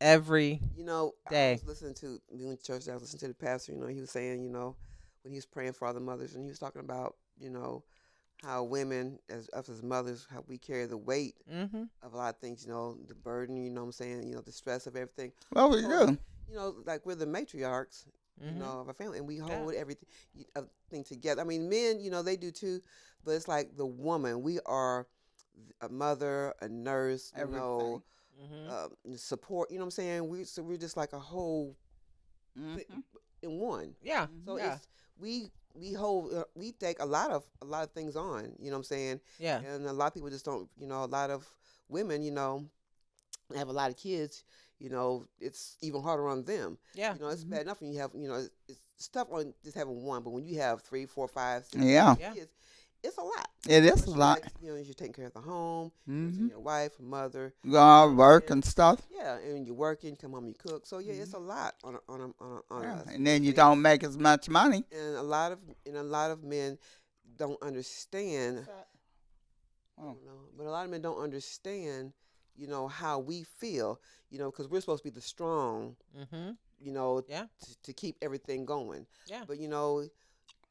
every. You know, Day. I was listening to doing church. I was listening to the pastor. You know, he was saying, you know, when he was praying for all the mothers, and he was talking about, you know, how women, as us as mothers, how we carry the weight Mm-hmm. of a lot of things. You know, the burden. You know, what I'm saying, you know, the stress of everything. Well, we do. You know, like we're the matriarchs. Mm-hmm. You know, of our family, and we hold everything thing together. I mean, men, you know, they do too, but it's like the woman. We are a mother, a nurse, you know, Mm-hmm. support. You know what I'm saying? We're just like a whole Mhm. in one. Yeah. So yeah. it's we hold we take a lot of things on. You know what I'm saying? Yeah. And a lot of people just don't. You know, a lot of women, you know, have a lot of kids. You know, it's even harder on them. Yeah. You know, it's bad enough when you have, you know, it's tough on just having one, but when you have 3, 4, 5, 6 Yeah. Yeah. kids, it's a lot. It is a Especially, lot. like, you know, you're taking care of the home, Mm-hmm. your wife, mother. Go out work and stuff. Yeah, and you're working, come home, you cook. So yeah, it's a lot on Yeah. us. And then you don't make as much money. And a lot of men don't understand. I Oh. don't know, but a lot of men don't understand, you know, how we feel, you know, because we're supposed to be the strong, Mm-hmm. you know, Yeah. to keep everything going. Yeah. But you know,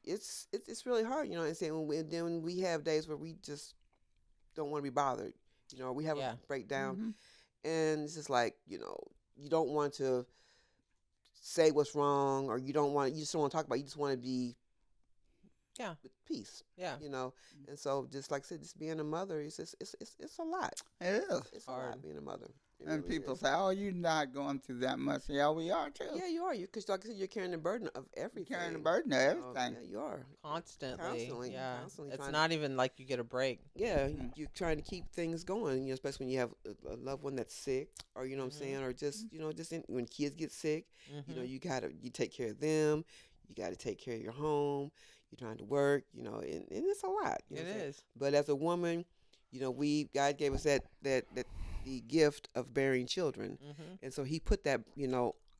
it's really hard, you know. And saying then we have days where we just don't want to be bothered. We have Yeah. a breakdown, Mhm. and it's just like you don't want to say what's wrong, or you just don't want to talk about it. You just want to be Yeah. with peace. Yeah. And so just like I said, just being a mother, it's a lot. It is. It's a Hard. lot being a mother. It And really people is. say, "Oh, you're not going through that much." Yeah, we are too. Yeah, you are. Because like I said, you're carrying the burden of everything. Carrying the burden of everything. Yeah, you are. Constantly. Yeah. Constantly It's trying not even like you get a break. Yeah, Mhm. you're trying to keep things going, especially when you have a loved one that's sick, or what I'm Mhm. saying, or just when kids get sick, Mhm. you take care of them, you gotta take care of your home, you're trying to work, and it's a lot. It is. But as a woman, God gave us that the gift of bearing children, Mhm. and so He put that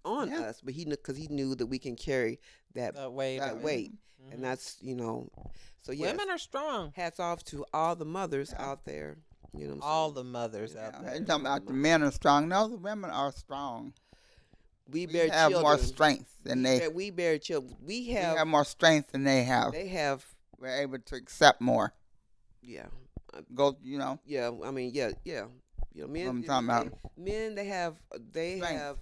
on Yeah. us, but because He knew that we can carry that The weight. That of it. weight, Mhm. and that's so yes. Women are strong. Hats off to all the mothers Yeah. out there. You know what I'm All saying? the mothers out Yeah, there. they talking about the men are strong. No, the women are strong. We We bear have children. more strength than they. We bear children. We We have. have more strength than they have. They have. We're able to accept more. Yeah. Go, Yeah. I mean, yeah. Men. I'm talking about. Men. They have. They Strength. have.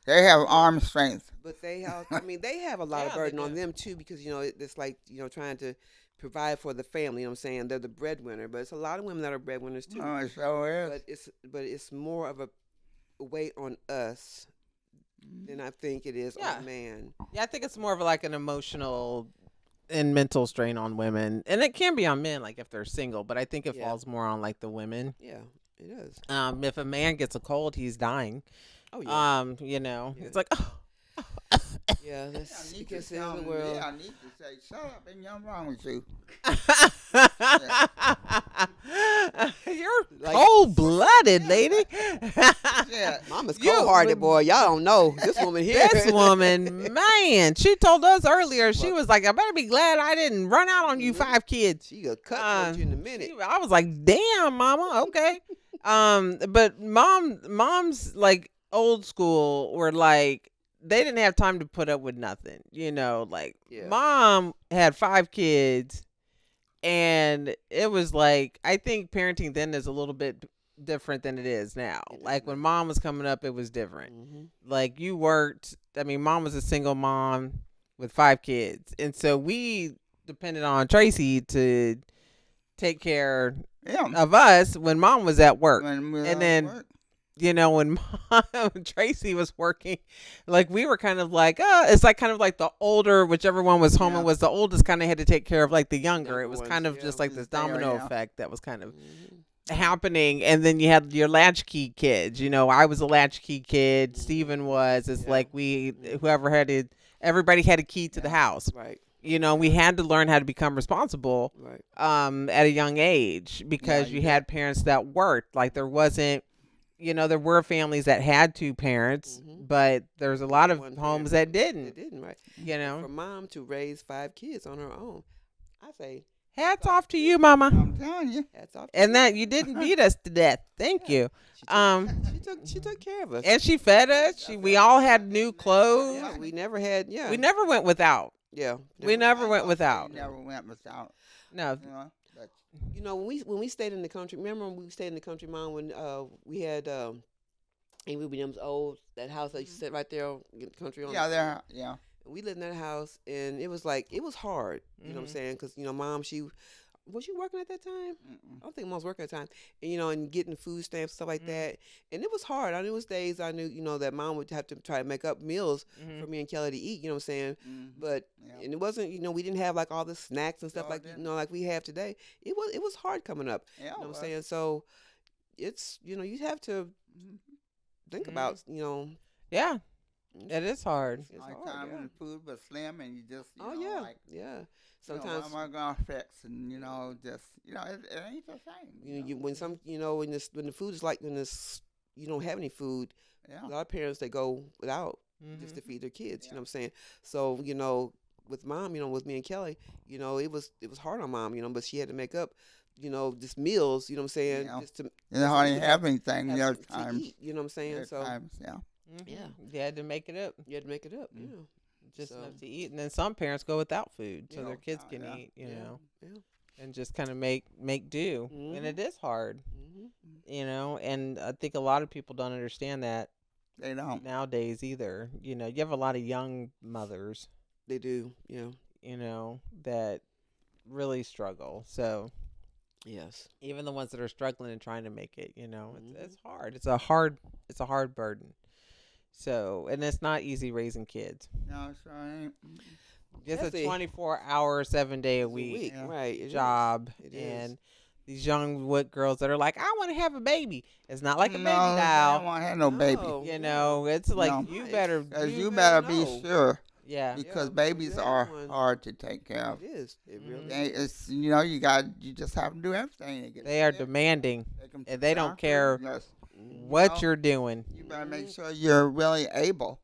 They have arm strength. But they have. I mean, they have a lot Yeah, of they burden on do. them too, because it's like trying to provide for the family. You know what I'm saying? They're the breadwinner, but it's a lot of women that are breadwinners too. Oh, it sure But is. it's more of a weight on us than I think it is Yeah. on a man. Yeah, I think it's more of like an emotional and mental strain on women, and it can be on men, like if they're single. But I think it Yeah. falls more on like the women. Yeah, it is. If a man gets a cold, he's dying. Oh yeah. Yeah. Yeah. It's like, oh. Yeah, Yeah, that's I need because to in tell the 'em, world. yeah, I need to say, shut up, ain't nothing wrong with you. You're Like- cold-blooded, lady. Yeah. Mama's You cold-hearted, would- boy. Y'all don't know this woman here. This woman, man, she told us earlier, she was like, I better be glad I didn't run out on you Mhm. 5 kids. She gonna cut you in a minute. I was like, damn, mama, okay. But moms like old school were like, they didn't have time to put up with nothing. Like Yeah. mom had 5 kids, and it was like, I think parenting then is a little bit different than it is now. It is Like when now. mom was coming up, it was different. Mm-hmm. Like you worked. I mean, mom was a single mom with 5 kids, and so we depended on Tracy to take care Yeah. of us when mom was at work. When we And at then- work. When Tracy was working, like we were kind of like, it's like kind of like the older, whichever one was home Yeah. and was the oldest, kind of had to take care of like the younger. Younger It was ones, kind of yeah. just like this Just there, domino yeah. effect that was kind of Mm-hmm. happening. And then you had your latchkey kids. I was a latchkey kid. Stephen was. It's Yeah. like whoever everybody had a key to the Yeah. house. Right. We had to learn how to become responsible Right. at a young age, because Yeah, you you had parents that worked. Like there wasn't, there were families that had 2 parents, Mhm. but there's a lot of One homes parent. that didn't. It didn't. Right. You know, For mom to raise 5 kids on her own, I say hats off to you, Mama, I'm telling you. hats off. to and you. that you didn't beat us to death. Thank you. She took care of us. And she fed us. We all had new clothes. Yeah, we never had. Yeah. We never went without. Yeah. We never I went thought without. they never went without. No. But When we stayed in the country, remember when we stayed in the country, Mom, when we had Amy Williams old, that house that used to sit right there in the country on. yeah, yeah. We lived in that house, and it was hard. You know what I'm Mhm. saying? Because Mom, was she working at that time? Mm-mm. I don't think Mom was working at the time, and and getting food stamps, stuff like Mhm. that, and it was hard. I knew it was days I knew that Mom would have to try to make up meals Mhm. for me and Kelly to eat. You know what I'm saying? Mhm. But Yeah. and it wasn't we didn't have like all the snacks and stuff No, it like didn't. like we have today. It was hard coming up. Yeah, You know what I'm well, saying? So it's you have to mhm. think Mhm. about Yeah, it is hard. it's Like hard, time yeah. when the food was slim and you just Oh yeah, like yeah. sometimes Sometimes what am I gonna fix and just it ain't the same. when when the food is like when this you don't have any food, Yeah. a lot of parents they go without just Mhm. to feed their kids. You Yeah. know what I'm saying? So with Mom, with me and Kelly, it was hard on Mom, but she had to make up, just meals. You know what I'm saying? Yeah. Just to You know, I didn't have- have anything have the other something to times. eat. You know what I'm saying? Other So times, yeah. Mhm. Yeah. You had to make it up. you had to make it up. Mm. Yeah. Just So- enough to eat. And then some parents go without food so Yeah, their kids without, can yeah. eat, Yeah. Yeah. and just kind of make do. And it is hard, and I think a lot of people don't understand that They don't. nowadays either. You have a lot of young mothers, They do. Yeah. that really struggle. So Yes. even the ones that are struggling and trying to make it, it's hard. It's a hard burden. So, and it's not easy raising kids. No, it's right. It's That's a it. 24-hour, 7-day a week Yeah. Right. It is. job, It is. and these young wood girls that are like, I want to have a baby. It's not like a baby No, I doll. don't want to have no baby. It's like No. you better, Because you better be know. sure. yeah. Because Yeah, babies you have are one. hard to take care of. It is. It really Mhm. is. It's you just have to do everything. To get They are sick, demanding, take 'em to and the they don't doctor. care Yes. what know, you're doing You better make sure you're really able.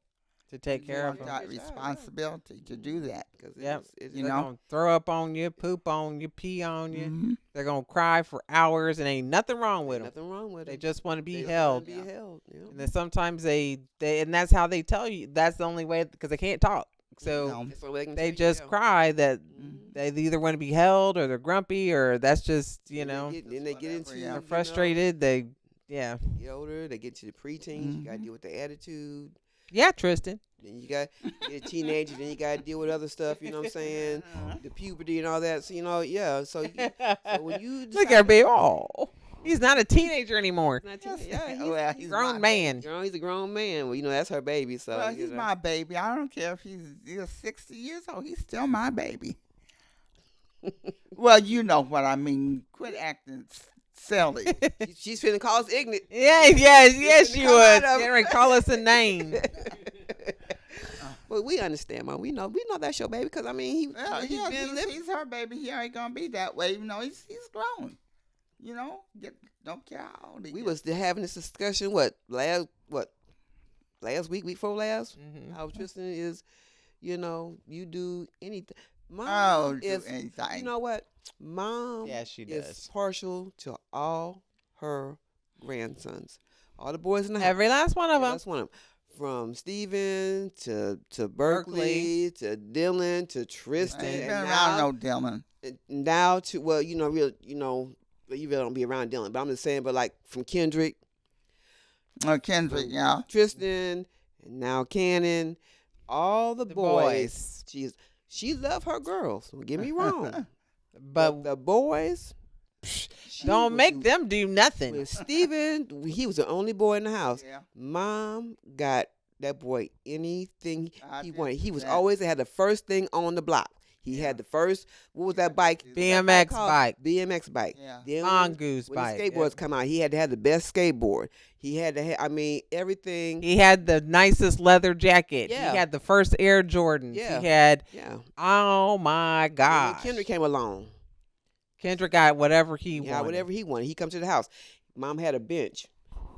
to take care of You them. got Good job, yeah. responsibility to do that. Because Yep. it You They're know? gonna throw up on you, poop on you, pee on you. Mhm. They're gonna cry for hours, and ain't nothing wrong with them. nothing wrong with They it. just want to be They just held. wanna Be held. Yeah. And then sometimes they and that's how they tell you. That's the only way because they can't talk. So No. That's the way can they tell you, just yeah. cry that Mhm. they either want to be held or they're grumpy or that's just Then then they get whatever, into yeah. they're frustrated. They Get older, they get to the preteens. You got to Mhm. deal with the attitude. yeah, Tristan. Then you got get a teenager. Then you got to deal with other stuff. You know what I'm saying? The puberty and all that. So yeah. So when you Look decide- at baby. Oh, he's not a teenager anymore. Not teenager, Yes. yeah, Well, he's Grown my man. he's a grown man. Well, that's her baby. So Well, you he's know. my baby. I don't care if he's 60 years old. He's still my baby. Well, you know what I mean. Quit acting silly. She's finna call us ignorant. Yes, finna she come would. out of- Get ready to call us a name. Well, we understand, man. We know that's your baby because I mean Well, he's yeah, been living. he's her baby. He ain't gonna be that way. You know, he's grown. You know, don't care how old he We is. was having this discussion last week before last. Mhm. How Tristan is, you do anything. Mom Oh, do is, anything. you know what? Mom Yeah, she is does. partial to all her grandsons, all the boys in the house. Every last one of them. That's one of them. From Steven to Berkeley to Dylan to I Tristan. ain't and been now- around no Dylan. now to you really don't be around Dylan, but I'm just saying, but like from Kendrick, Kendrick, yeah. Tristan, and now Cannon, all the, The boys. She love her girls. Don't get me wrong, But the boys. she don't would make do- them do nothing. When Steven, he was the only boy in the house. Yeah. Mom got that boy anything I he did wanted. He was that. always had the first thing on the block. He had the first. What was that bike? BMX Called? bike. BMX bike. Yeah. Then Mongoose when bike. the skateboards come out, he had to have the best skateboard. He had to have, everything. He had the nicest leather jacket. Yeah. He had the first Air Jordans. Yeah. He had, Yeah. oh my And when gosh. Kendrick came along. Kendrick got whatever he Yeah, wanted. whatever he wanted. He come to the house. Mom had a bench.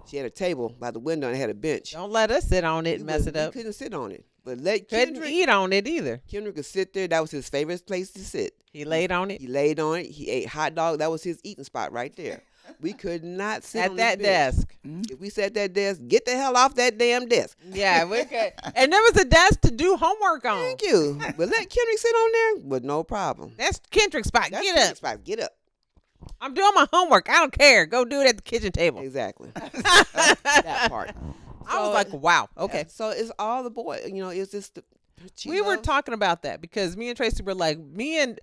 She had a table by the window and had a bench. Don't let us sit on it and We mess it we up. couldn't sit on it. But let Couldn't Kendrick, eat on it either. Kendrick could sit there. That was his favorite place to sit. He laid on it He laid on it. He ate hot dog. That was his eating spot right there. We could not sit at on that this bench. desk. If we sat at that desk, get the hell off that damn desk. Yeah, we could. And there was a desk to do homework on. Thank you. But let Kendrick sit on there with no problem. That's Kendrick's spot. That's Get up. Kendrick's spot. Get up. I'm doing my homework. I don't care. Go do it at the kitchen table. Exactly. That part. I was So- like, wow. Okay. Yeah, so it's all the boy. It's just We were talking about that because me and Tracy were like, me and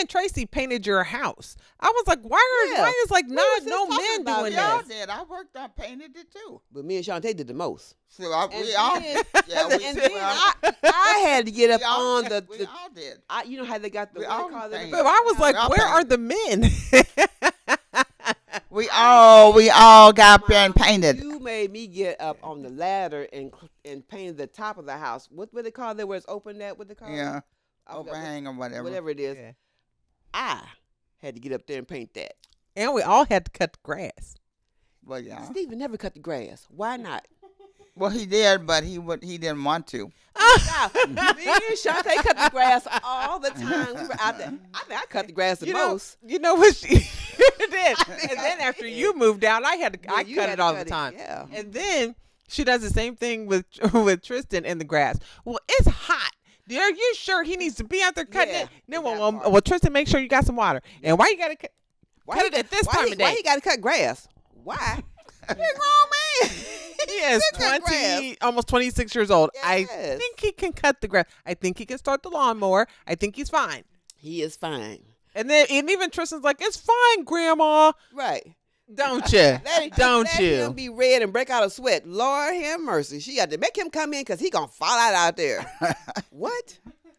Tracy painted your house. I was like, why Yeah. is like We not was just no talking men about doing Y'all this? did. I worked on painted it too. But me and Shantae did the most. So And we all then- yeah, we, And we then all- I had to get up we all on did. the, We all did. you know how they got the We what all they call it? painted. But I was like, Y'all where are painted. the men? We all got up there and painted. You made me get up on the ladder and painted the top of the house. What they call that where it's open at? What they call it? Yeah, I forgot overhang or whatever. whatever it is. Yeah. I had to get up there and paint that. And we all had to cut the grass. Well, yeah. Steven never cut the grass. Why not? Well, he did, but he didn't want to. Now, me and Shantae cut the grass all the time. We were out there. I think I cut the grass the most. You know what she did? And then after you moved out, I had to. Yeah, I you cut had it to all cut the it, time. yeah. And then she does the same thing with Tristan in the grass. Well, it's hot. Are you sure he needs to be out there cutting Yeah, it? No, that well, part. well, Tristan, make sure you got some water. And why you got to cut it at this time of day? Why he got to cut grass? Why? You're a grown man. He is cut 20, almost 26 years old. I Yes. think he can cut the grass. I think he can start the lawnmower. I think he's fine. He is fine. And even Tristan's like, it's fine, Grandma. Right. Don't you? Don't let you? him be red and break out a sweat. Lord have mercy. She had to make him come in because he going to fall out there. What?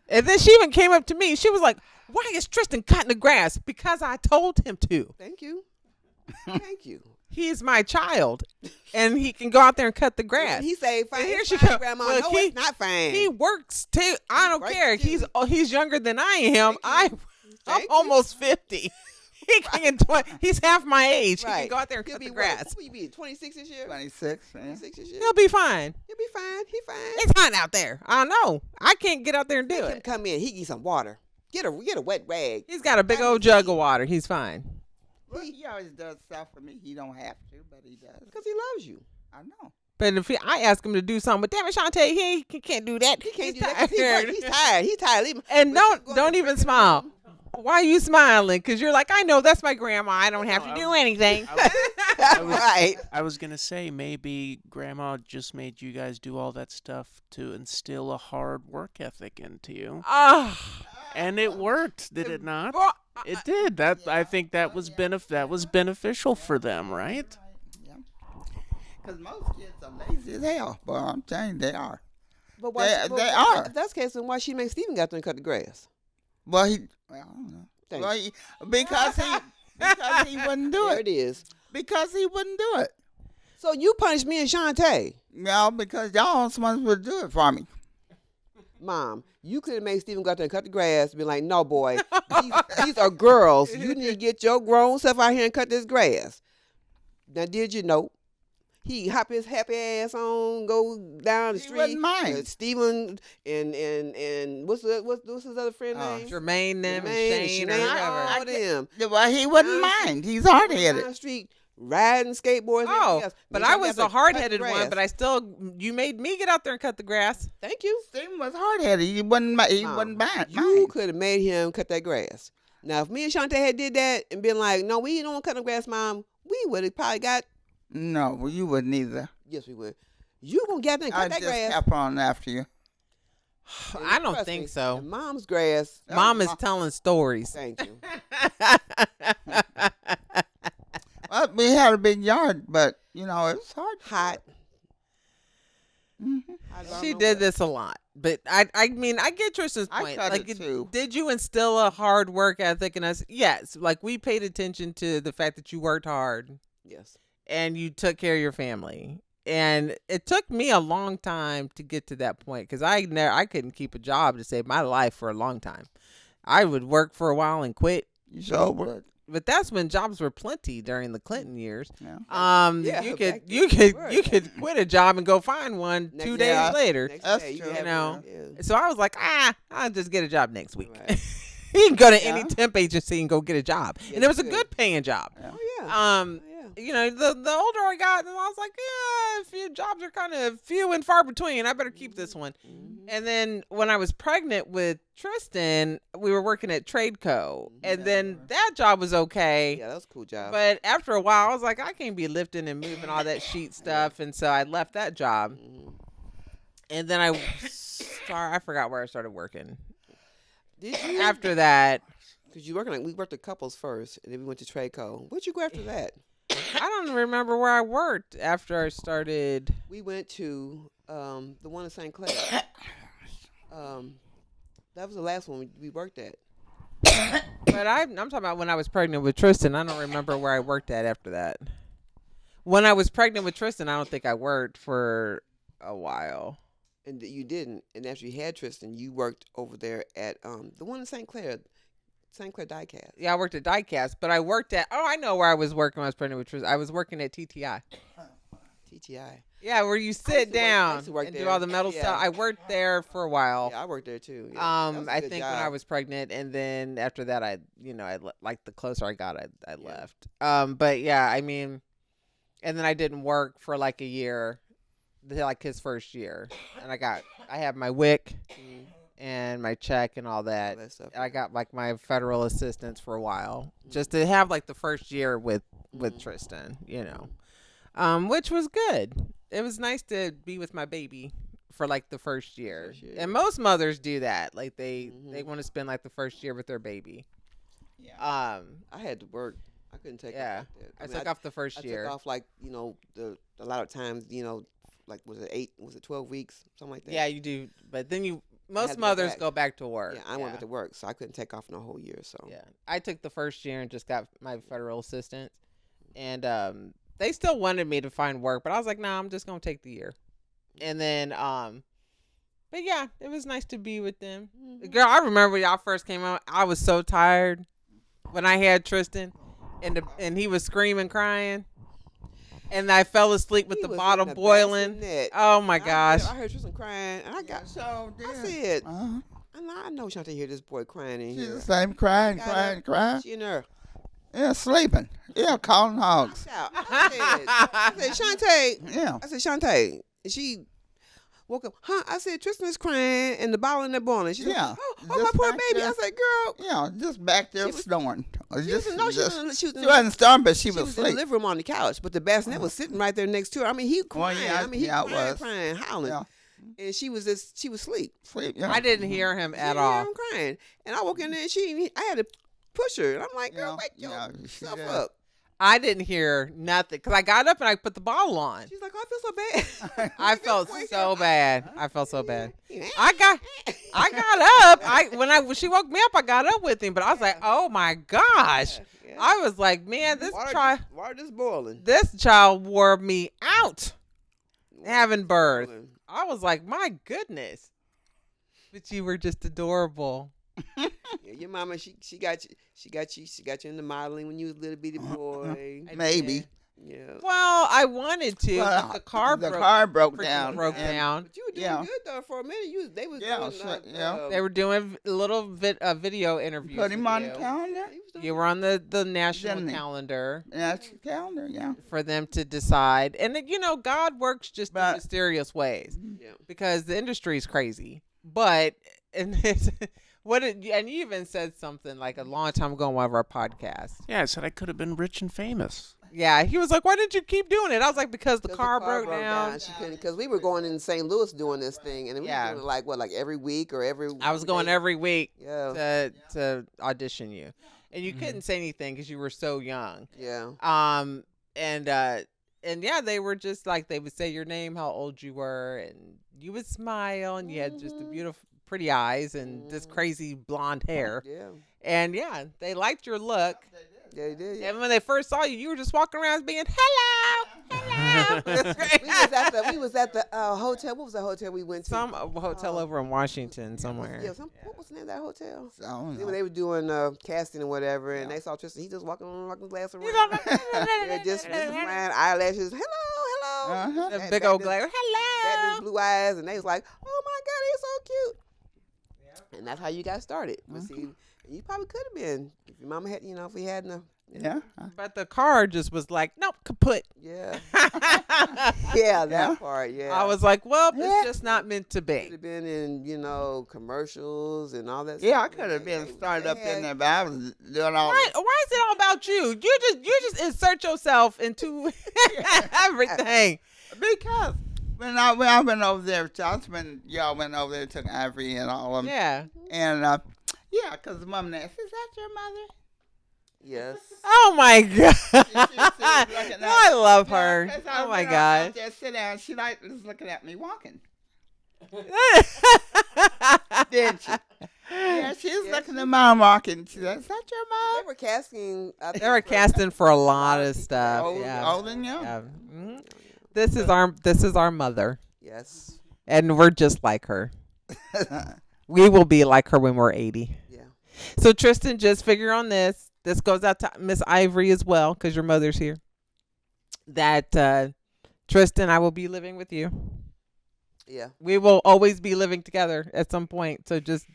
And then she even came up to me. She was like, why is Tristan cutting the grass? Because I told him to. Thank you. Thank you. He's my child. And he can go out there and cut the grass. He say, fine, And here it's she fine, come. Grandma. Well, No, he- it's not fine. He works too. I don't Right, care. too. He's younger than I am. I'm Thank you. almost 50. He can he's half my age. He can go out there and He'll cut be the grass. What you be, 26 this year? 26, man. 26 this year? He'll be fine. He'll be fine. He fine. It's hot out there. I know. I can't get out there and do Make him it. come in. He get some water. Get a wet rag. He's got a big old jug of water. He's fine. Well, he always does stuff for me. He don't have to, but he does. Because he loves you. I know. But if I ask him to do something, but damn it, Shantae, he can't do that. He can't He's do that 'cause tired. he's tired. He's tired. Leave him. And But you go don't and even break it smile. down. Why are you smiling? Because you're like, I know that's my grandma. I don't have to do anything. Right. I was gonna say maybe Grandma just made you guys do all that stuff to instill a hard work ethic into you, Ah, and it worked, did it not? well, It did. I think that was beneficial for them, right? Yeah. Because most kids are lazy as hell. Boy, I'm telling you, they are. But They are. If that's the case, then why she make Steven got there and cut the grass? Well, I don't know. Thank Well, because he wouldn't do There it. it is. Because he wouldn't do it. So you punish me and Shantae. No, because y'all supposed to do it for me. Mom, you could have made Steven go out there and cut the grass and be like, no, boy, these are girls. You need to get your grown self out here and cut this grass. Now, did you know? He hop his happy ass on, go down the He street. wouldn't mind. Steven and what's his other friend name? Jermaine, them, and Jermaine, Shane, or Shanae, whatever. all them. Well, he wouldn't mind. He's hard Down headed. the street, riding skateboards. and Oh, everything else. but Make I sure was you the have to cut hard-headed one. grass. But you made me get out there and cut the grass. Thank you. Stephen was hard headed. He wouldn't mind. He Mom, wouldn't mind. You could have made him cut that grass. Now, if me and Shantae had did that and been like, no, we don't want to cut no grass, Mom, we would have probably got, No, well, you wouldn't either. yes, we would. You going to get out there and cut I that just grass. kept on after you. And I don't trust think me, so. and Mom's grass, Mom is telling stories. thank you. Well, we had a big yard, but you know it was hard. Hot. hmm I don't She know did what- this a lot, but I mean, I get Tristan's I point. cut Like, it too. did you instill a hard work ethic in us? Yes. Like, we paid attention to the fact that you worked hard Yes. and you took care of your family. And it took me a long time to get to that point because I couldn't keep a job to save my life for a long time. I would work for a while and quit. You sure would. But that's when jobs were plenty during the Clinton years. Yeah. Yeah, you back could then you they could were, you yeah. could quit a job and go find one Next 2 day. days Yeah. later. Next That's day, you true. have You know. one, yeah. So I was like, I'll just get a job next week. You can go to any Yeah. temp agency and go get a job, Yeah, and it was a you good paying job. Oh, yeah. Um, Oh, yeah. you know, the older I got, I was like, yeah, if your jobs are kind of few and far between, I better keep this one. Mhm. And then when I was pregnant with Tristan, we were working at Tradeco, and then that job was okay. Yeah, that was a cool job. But after a while, I was like, I can't be lifting and moving all that sheet stuff, and so I left that job. Mhm. And then I forgot where I started working. Did you? After that, Because we worked at couples first, and then we went to Tradeco. Where'd you go after that? I don't remember where I worked after I started. We went to the one in St. Clair. That was the last one we worked at. But I'm talking about when I was pregnant with Tristan. I don't remember where I worked at after that. When I was pregnant with Tristan, I don't think I worked for a while. And you didn't. And after you had Tristan, you worked over there at the one in St. Clair Diecast. Yeah, I worked at Diecast, but I worked at, I know where I was working when I was pregnant with Tristan. I was working at TTI. TTI. Yeah, where you used sit to work- I down used to work and do there. all the metal Yeah. stuff. I worked there for a while. Yeah, I worked there too. Yeah, that was a I good think job. when I was pregnant, and then after that, like the closer I got, I Yeah. left. But yeah, I mean, and then I didn't work for like a year, like his first year, and I had my WIC, Mm. and my check and all All that. that stuff. I got like my federal assistance for a while, just to have like the first year with Tristan, which was good. It was nice to be with my baby for like the first year. First year. And most mothers do that. Like they Mhm. want to spend like the first year with their baby. Yeah. I had to work. I couldn't take Yeah. off like that. I mean, took off the I first year. took off like a lot of times like was it 12 weeks, something like that. Yeah, you do. But then had most to go mothers back. go back to work. Yeah, I went back to work, so I couldn't take off no whole year. So Yeah, I took the first year and just got my federal assistance, and they still wanted me to find work, but I was like, nah, I'm just gonna take the year, and then but yeah, it was nice to be with them. Girl, I remember when y'all first came out, I was so tired when I had Tristan, and he was screaming, crying, and I fell asleep with He the was bottom in the boiling. bassinet. Oh my gosh! I heard Tristan crying, and I got. So I said, uh-huh. I know Shantae hear this boy crying in She's here. the same crying, Got crying, up, crying. She in there. Yeah, sleeping. Yeah, calling hogs. I said, Shantae. Yeah. I said, Shantae. And she woke up. Huh? I said, Tristan is crying and the bottle in the boiling. She said, Yeah. oh my Just poor back baby. there. I said, girl. Yeah, just back there She was- snoring. Or She just, was, no, she just, was, she was, she wasn't snoring, but she she was was in the asleep. living room on the couch, but the bassinet was sitting right there next to her. I mean, he crying. yeah, I mean, he yeah, it crying, was. crying, howling. Yeah, And she was asleep. sleep. Yeah. I didn't hear him She at didn't hear all. him crying. And I woke in there and I had to push her. And I'm like, girl, wake Yeah, she yourself did. up. I didn't hear nothing because I got up and I put the bottle on. She's like, oh, I feel so bad. I felt Wake so up. bad. I felt so bad. Yeah. I got up. When she woke me up, I got up with him. But I was like, oh my gosh. Yeah. I was like, man, Water just boiling. this child wore me out having birth. I was like, my goodness. But you were just adorable. Yeah, your mama, she got you in the modeling when you was a little bitty boy. I Maybe. did. Yeah. Well, I wanted to, Well, but the car the broke, car broke freaking down. broke and- down. But you were doing Yeah. good though for a minute. They was Yeah, doing sure, yeah. They were doing little video interviews. Put him with on you. the calendar. he was doing You were on the national Didn't he? calendar That's the calendar. Yeah. for them to decide. And then, God works just in But- mysterious ways Yeah. because the industry is crazy. But and it's, and you even said something like a long time ago on one of our podcasts. Yeah, I said I could have been rich and famous. Yeah, he was like, "Why didn't you keep doing it?" I was like, "Because the 'Cause car broke down." She couldn't, because we were going in St. Louis doing this thing, and we Yeah. were doing it like every week or every. I was going day. every week Yeah. to audition you, and you couldn't say anything because you were so young. Yeah. And yeah, they were just like they would say your name, how old you were, and you would smile, and you had just a beautiful, pretty eyes and this crazy blonde hair, Yeah. and yeah, they liked your look. Yeah, they did. Yeah. And when they first saw you, you were just walking around being hello, hello. It's great. we was at the hotel. What was the hotel we went to? Some hotel over in Washington somewhere. Yeah. What was the name of that hotel? So, I don't When know. they were doing casting and whatever, and they saw Tristan. He just walking glass around. Yeah, just flying eyelashes. Hello. Uh-huh. The That- big that old just- glare. Got Hello. his blue eyes, and they was like, "Oh my God, he's so cute." And that's how you got started. But see, you probably could have been if your mama had, if we hadn't. Yeah. But the car just was like, nope, kaput. Yeah. Yeah, that Yeah. part. Yeah. I was like, well, Yeah. it's just not meant to Could be. have been in commercials and all that. Yeah, I stuff. could have been They started up had- in there, but I was doing all Why is it all about you? You just insert yourself into everything. because when I went over there, when y'all went over there, took Ivory and all of them, Yeah. and yeah, because the mom asked, "Is that your mother?" Yes. Oh my god. looking at- I love her. Yeah, 'cause I Oh my went out gosh. there, sit down. She was looking at me walking. Did she? Yeah, she was looking at mom walking. She said, "Is that your They mom?" were casting. I think, They were for- casting for a lot of stuff. Old, Yeah. old and young. Yeah. Mhm. This is our mother, Yes. and we're just like her. We will be like her when we're 80. Yeah. So Tristan, just figure on this. This goes out to Miss Ivory as well, because your mother's here. That Tristan, I will be living with you. Yeah. We will always be living together at some point. So just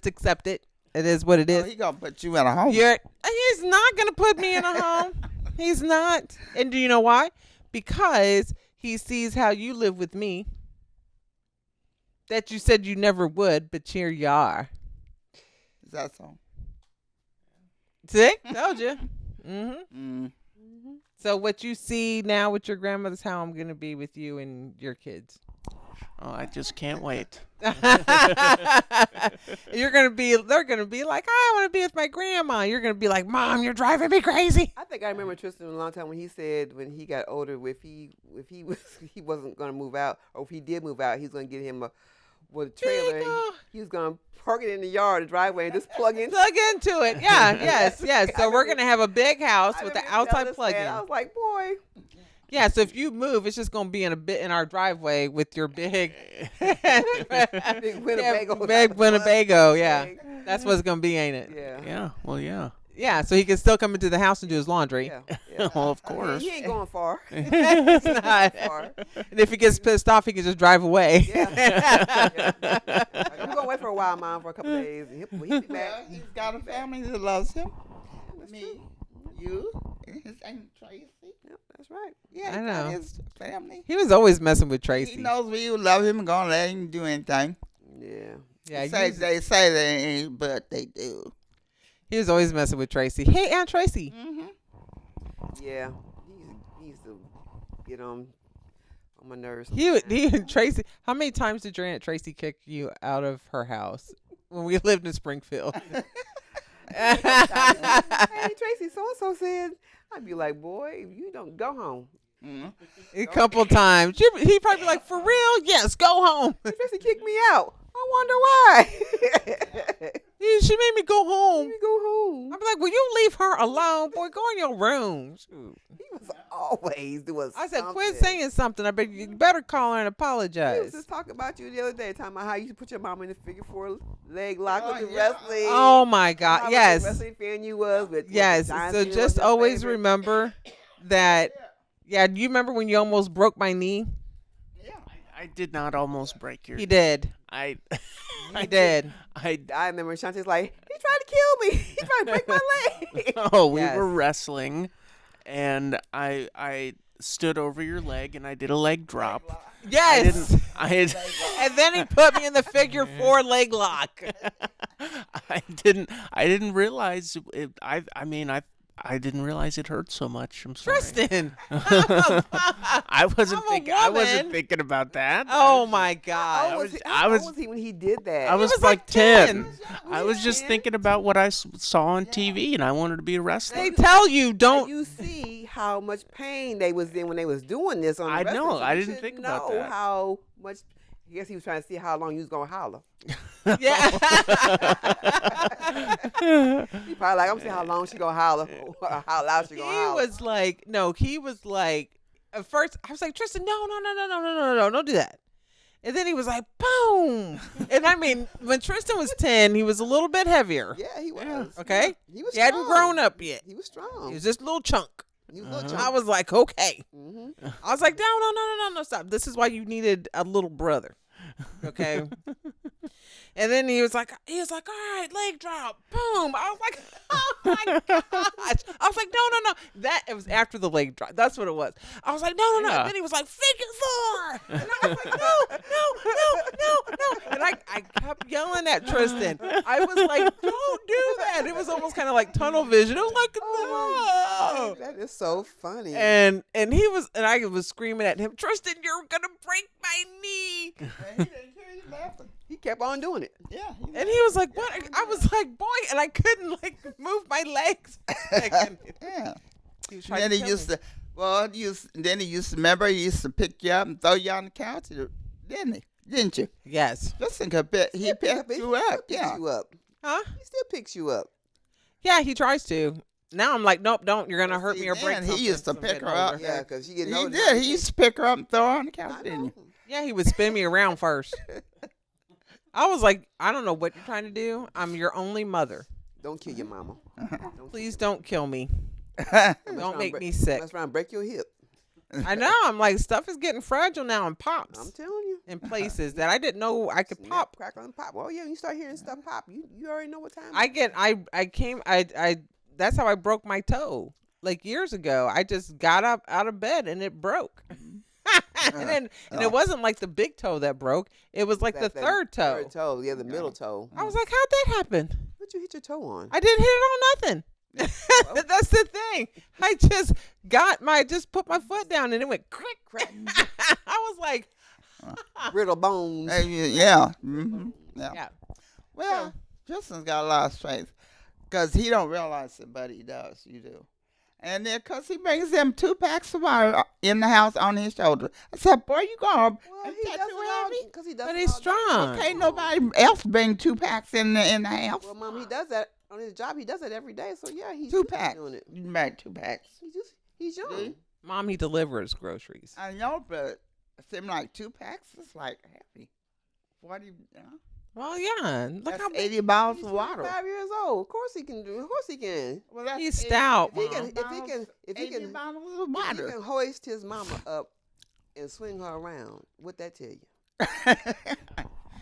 accept it. It is what it Oh, is. he gonna put you in a home. He's not gonna put me in a home. He's not. And do you know why? Because he sees how you live with me. that you said you never would, but here you are. Is that so? See? Told you. Mm-hmm. Mm. So what you see now with your grandmother's how I'm going to be with you and your kids. Oh, I just can't wait. They're gonna be like, I want to be with my grandma. You're gonna be like, Mom, you're driving me crazy. I think I remember Tristan a long time when he said when he got older, if he he wasn't gonna move out, or if he did move out, he's gonna get him a trailer. He was gonna park it in the yard, the driveway, and just plug into it. Yeah, yes. So we're gonna have a big house with the outside plug-in. I was like, boy. Yeah, so if you move, it's just gonna be in our driveway with your big Winnebago. Big Winnebago, yeah. That's what it's gonna be, ain't it? Yeah. Yeah, well, yeah. Yeah, so he can still come into the house and do his laundry. Yeah. Well, of I mean, course. he ain't going far. It's not. Far. And if he gets pissed off, he can just drive away. Yeah. Like, I'm gonna wait for a while, Mom, for a couple days. And he'll be back. Well, he's got a family that loves him. Me, you, and his Aunt Tracy. Yep, that's right. Yeah, I he know. got his family. He was always messing with He Tracy. knows we love him and gonna let him do anything. Yeah. Yeah, They say they ain't, but they do. he was always messing with Tracy. Hey, Aunt Tracy. Mm-hmm. Yeah. He used to get on my nerves. He and Tracy. How many times did your Aunt Tracy kick you out of her house when we lived in Springfield? Hey, Tracy, so and so said. I'd be like, boy, if you don't go home. Mm-hmm. A couple times. He'd probably be like, for real? Yes, go home. Tracy kicked me out. I wonder why. She made me go home. Let me go home. I'd be like, will you leave her alone? Boy, go in your room. Shoot. He was always doing I said, something. quit saying something. I bet you better call her and He was apologize. just talking about you the other day, talking about how you used to put your mom in the figure 4 leg lock Oh, with the yeah. wrestling. Oh, my How God. much Yes. wrestling fan you was. With Yes. Giants So being just your always favorite. remember that. Yeah, do you remember when you almost broke my knee? I did not almost break your. He did. I. He did. I. I remember Shantae's like, he tried to kill me. He tried to break my leg. Oh, we Yes. were wrestling, and I stood over your leg and I did a leg drop. Yes. I didn't. And then he put me in the figure 4 leg lock. I didn't realize it. I didn't realize it hurt so much. I'm sorry. Tristan. I wasn't I'm a thinking. I wasn't woman. thinking about that. Oh my How God. old was he- I how was- old was he when he did that? I was was like like 10. 10. I was just 10? thinking about what I saw on TV, and I wanted to be a wrestler. They tell you don't. You see how much pain they was in when they was doing this on the I wrestling know. show. I You didn't should think about know that. how much. I guess he was trying to see how long you was gonna holler. Yeah. He probably like, I'm seeing how long she gonna holler, or how loud she He gonna holler. was like, no, he was like, at first, I was like, Tristan, no, don't do that. And then he was like, boom. And I mean, when Tristan was 10, he was a little bit heavier. Yeah, he was. Okay? He was. He hadn't strong. grown up yet. He was strong. He was just a little chunk. He was a little I chunk. was like, okay. Mhm. I was like, no, stop. This is why you needed a little brother. Okay. And then he was like, all right, leg drop, boom. I was like, oh my gosh. I was like, no. That, it was after the leg drop. That's what it was. I was like, no. Yeah. And then he was like, figure 4. And I was like, no. And I kept yelling at Tristan. I was like, don't do that. It was almost kind of like tunnel vision. It was like, no. That is so funny. And I was screaming at him, Tristan, you're gonna break my knee. And he didn't care. He laughing. he kept on doing it. Yeah. And he was like, what? I was like, boy, and I couldn't like move my legs. Yeah. He was And trying then to he kill used me. to. Well, then he used to remember. He used to pick you up and throw you on the couch, didn't he? Didn't you? Yes. Just think a bit. He picked you up. Picks Yeah. you up. Huh? He still picks you up. Yeah, he tries to. Now I'm like, nope, don't. You're gonna hurt See, me or break then he something. used to So I'm pick getting her up. older. Yeah, because she He getting older. did. He used to pick her up and throw her on the couch, I didn't know. you? Yeah, he would spin me around first. I was like, I don't know what you're trying to do. I'm your only mother. Don't kill your mama. Please don't kill me. Don't Don't make me sick. Mess around, break your hip. I know. I'm like, stuff is getting fragile now and pops I'm telling you. in places that I didn't know I could Snap, pop. crackle, and pop. Oh yeah, you start hearing stuff pop. You already know what time. That's how I broke my toe like years ago. I just got up out of bed and it broke. and it wasn't like the big toe that broke. It was like the third toe. Third toe, yeah, the middle toe. I was like, how'd that happen? What you hit your toe on? I didn't hit it on nothing. That's the thing. I just put my foot down and it went crick crack. I was like, Brittle bones. Yeah. Mm-hmm. Yeah. yeah. Well, Tristan's got a lot of strength because he don't realize it, but he does. You do. And then because he brings them 2 packs of water in the house on his shoulder. I said, boy, you going to Well, he does it all because he does. But it he's all day. strong. Can't nobody else bring 2 packs in the house. Well, Mom, he does that on his job. He does it every day. So yeah, he's 2 used to packs. doing it. You make 2 packs. He's young. See? Mom, he delivers groceries. I know, but it seems like 2 packs is like happy. 40, you know? Well, yeah. Look That's how big 80 bottles He's of water. 5 years old. Of course he can do. Of course he can. Well, that's he's stout, If he Mom. can, if he 80 can, bottles of if he water. can hoist his mama up and swing her around, what that tell you?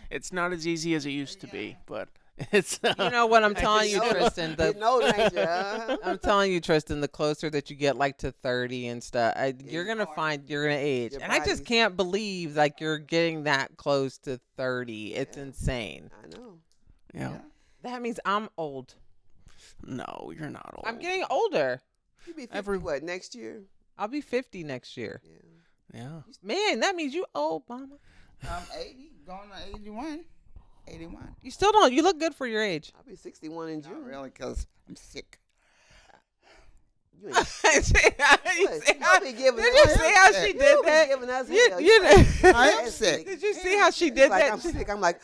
It's not as easy as it used to be, but it's. You know what I'm telling you, know- Tristan? You know, Ranger. I'm telling you, Tristan, the closer that you get like to 30 and stuff, you're going to find you're going to age. Your And I just body's- can't believe like you're getting that close to 30. It's insane. I know. Yeah. That means I'm old. No, you're not old. I'm getting older. You be 50 what next year? I'll be 50 next year. Yeah. Yeah. Man, that means you old, mama. I'm 80, going to 81. 81. You still don't. You look good for your age. I'll be 61 in Not June. really, because I'm sick. You ain't You see how- be giving Did us you see how she you did be that? giving us You- hell. you know- I am sick. Did you see how she She's did like, that? I'm sick. I'm like,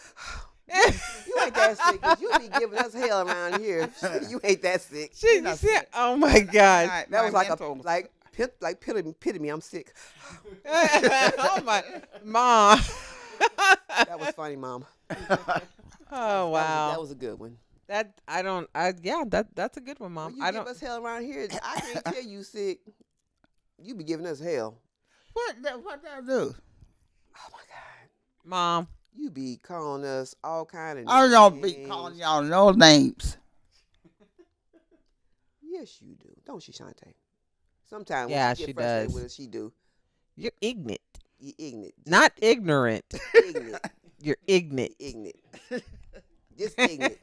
you ain't that sick. 'Cause you be giving us hell around here. You ain't that sick. She, not see, sick. oh my God. That was like mental- pity me. I'm sick. Oh my, Mom. That was funny, Mom. Oh wow. That was a good one. That's a good one, Mom. When you I give don't. us hell around here, I can't tell you sick. You be giving us hell. What did I do? Oh my God. Mom. You be calling us all kind of I don't be names. calling y'all no names. Yes, you do. Don't she, Shantae? Sometimes Yeah, when she she get frustrated does. with us, she do. You're ignorant, You ignorant. not ignorant. Ignorant. You're ignorant. Ignorant. Just ignorant.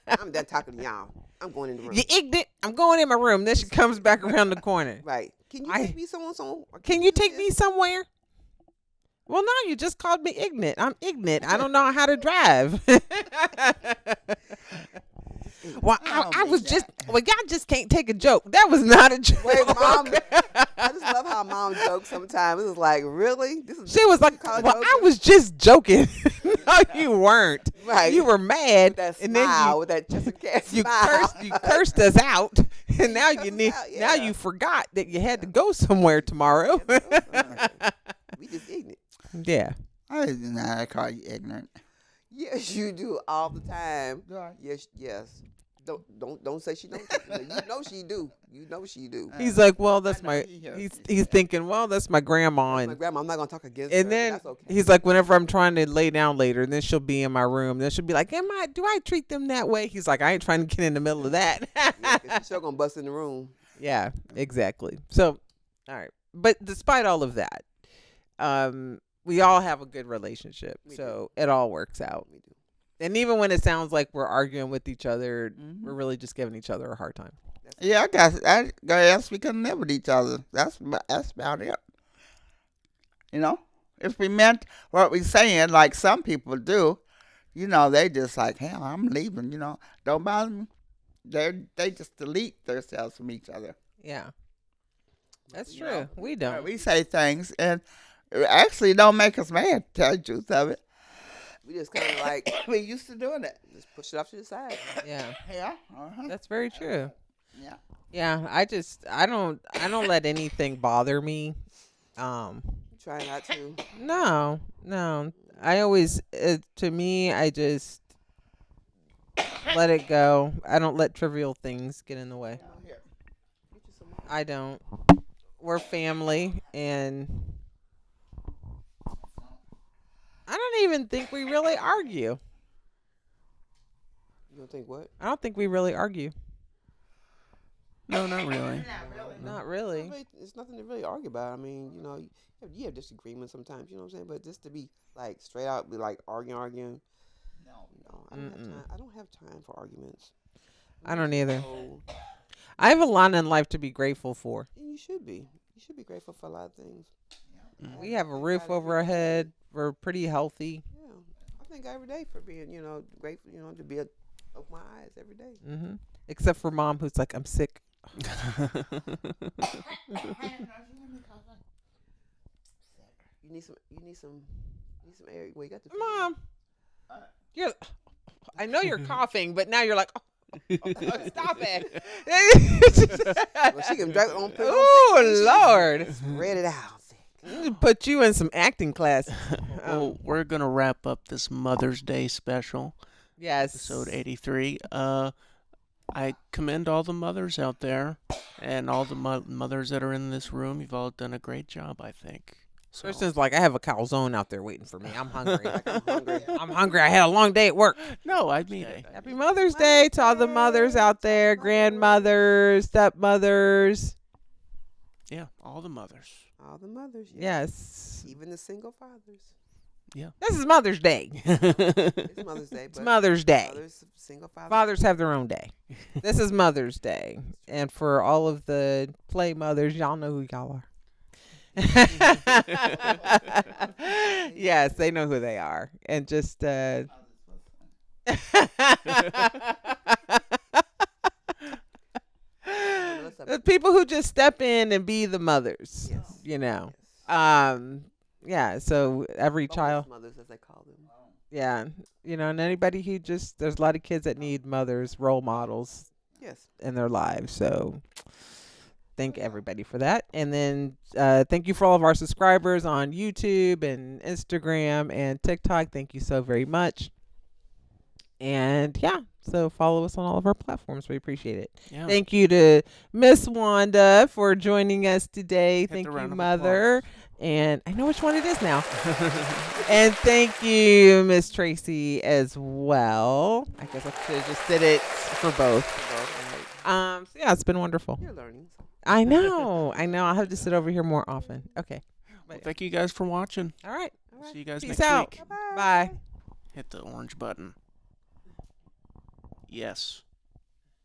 I'm done talking to y'all. I'm going in the room. You're ignorant. I'm going in my room. Then she comes back around the corner. Right. Can you I- take me somewhere? Can you take me somewhere? Well, no, you just called me ignorant. I'm ignorant. I don't know how to drive. Well, I was just. Well, y'all just can't take a joke. That was not a joke. Wait, Mom. I just love how Mom jokes sometimes. It was like, really? This is She was like, call "Well, joking? I was just joking." No, you weren't. Right. You were mad, With that and smile, then with that Jessica you smile. cursed us out, and now cursed you us need. out, Now yeah. you forgot that you had to go somewhere tomorrow. We just ignorant. Yeah. I did not call you ignorant. Yes, you do all the time. Do I? Yes, yes. Don't say she don't. You know she do. You know she do. He's like, well, that's know my. he hears He's me he's say. thinking, well, that's my grandma, My and grandma, I'm not gonna talk against her. and but then that's okay. he's like, whenever I'm trying to lay down later, and then she'll be in my room, then she'll be like, do I treat them that way? He's like, I ain't trying to get in the middle of that. Yeah, 'cause she's sure gonna bust in the room. Yeah, exactly. So, all right, but despite all of that, we all have a good relationship, We so it all works out. We do. And even when it sounds like we're arguing with each other, Mhm. we're really just giving each other a hard time. Yeah, I guess we couldn't live with each other. That's about it. You know, if we meant what we're saying, like some people do, you know, they just like, hell, I'm leaving. You know, don't bother me. They just delete themselves from each other. Yeah, that's You true. know, We don't. We say things and it actually don't make us mad. To tell the truth of it, We just kind of like we used to doing it. just push it off to the side. Yeah, Yeah. Uh-huh. that's very true. Yeah. Yeah, I don't let anything bother me. Try not to. No. I always, to me, I just let it go. I don't let trivial things get in the way. Here. I don't. We're family, and I don't even think we really argue. You don't think what? I don't think we really argue. No, not really. Not really. It's nothing to really argue about. I mean, you have disagreements sometimes. You know what I'm saying? But just to be like straight out, be like arguing. No, I don't have time. I don't have time for arguments. I don't either. So, I have a lot in life to be grateful for. and you should be. You should be grateful for a lot of things. We have a roof over our head. We're pretty healthy. Yeah, I thank God every day for being, grateful. To be open my eyes every day. Except for mom, who's like, I'm sick. You need some. You need some. You need some air. Well, you got the Mom, you're. I know you're coughing, but now you're like, stop it. Well, she can drag on. Oh Lord, Spread it out. put you in some acting class. Well, we're gonna wrap up this Mother's Day special, Yes. episode 83. I commend all the mothers out there, and all the mothers that are in this room. You've all done a great job, I think. So. Tristan's like, I have a calzone out there waiting for me. I'm hungry. I'm hungry. I had a long day at work. No, I mean, Happy Mother's Day to all the mothers out there, grandmothers, stepmothers. yeah, all the mothers. All the mothers. Yes. Even the single fathers. This is Mother's Day. It's Mother's Day. It's Mother's Day. Mothers, single fathers. Fathers have their own day. This is Mother's Day. And for all of the play mothers, y'all know who y'all are. Yes, they know who they are. And just the people who just step in and be the mothers. Yes. Yes. Yeah, so every child, mothers, as they call them. yeah, and anybody who there's a lot of kids that need mothers, role models Yes. in their lives. So thank everybody for that. And then thank you for all of our subscribers on YouTube and Instagram and TikTok. Thank you so very much. And yeah, so follow us on all of our platforms. We appreciate it. Yeah. Thank you to Miss Wanda for joining us today. Hit Thank the you, round of Mother. applause. And I know which one it is now. And thank you, Miss Tracy, as well. I guess I should have just did it for both. So yeah, it's been wonderful. You're learning. I know. I'll have to sit over here more often. Okay. Well, thank you guys for watching. All right. See you guys Peace next out. week. Bye. Hit the orange button. Yes.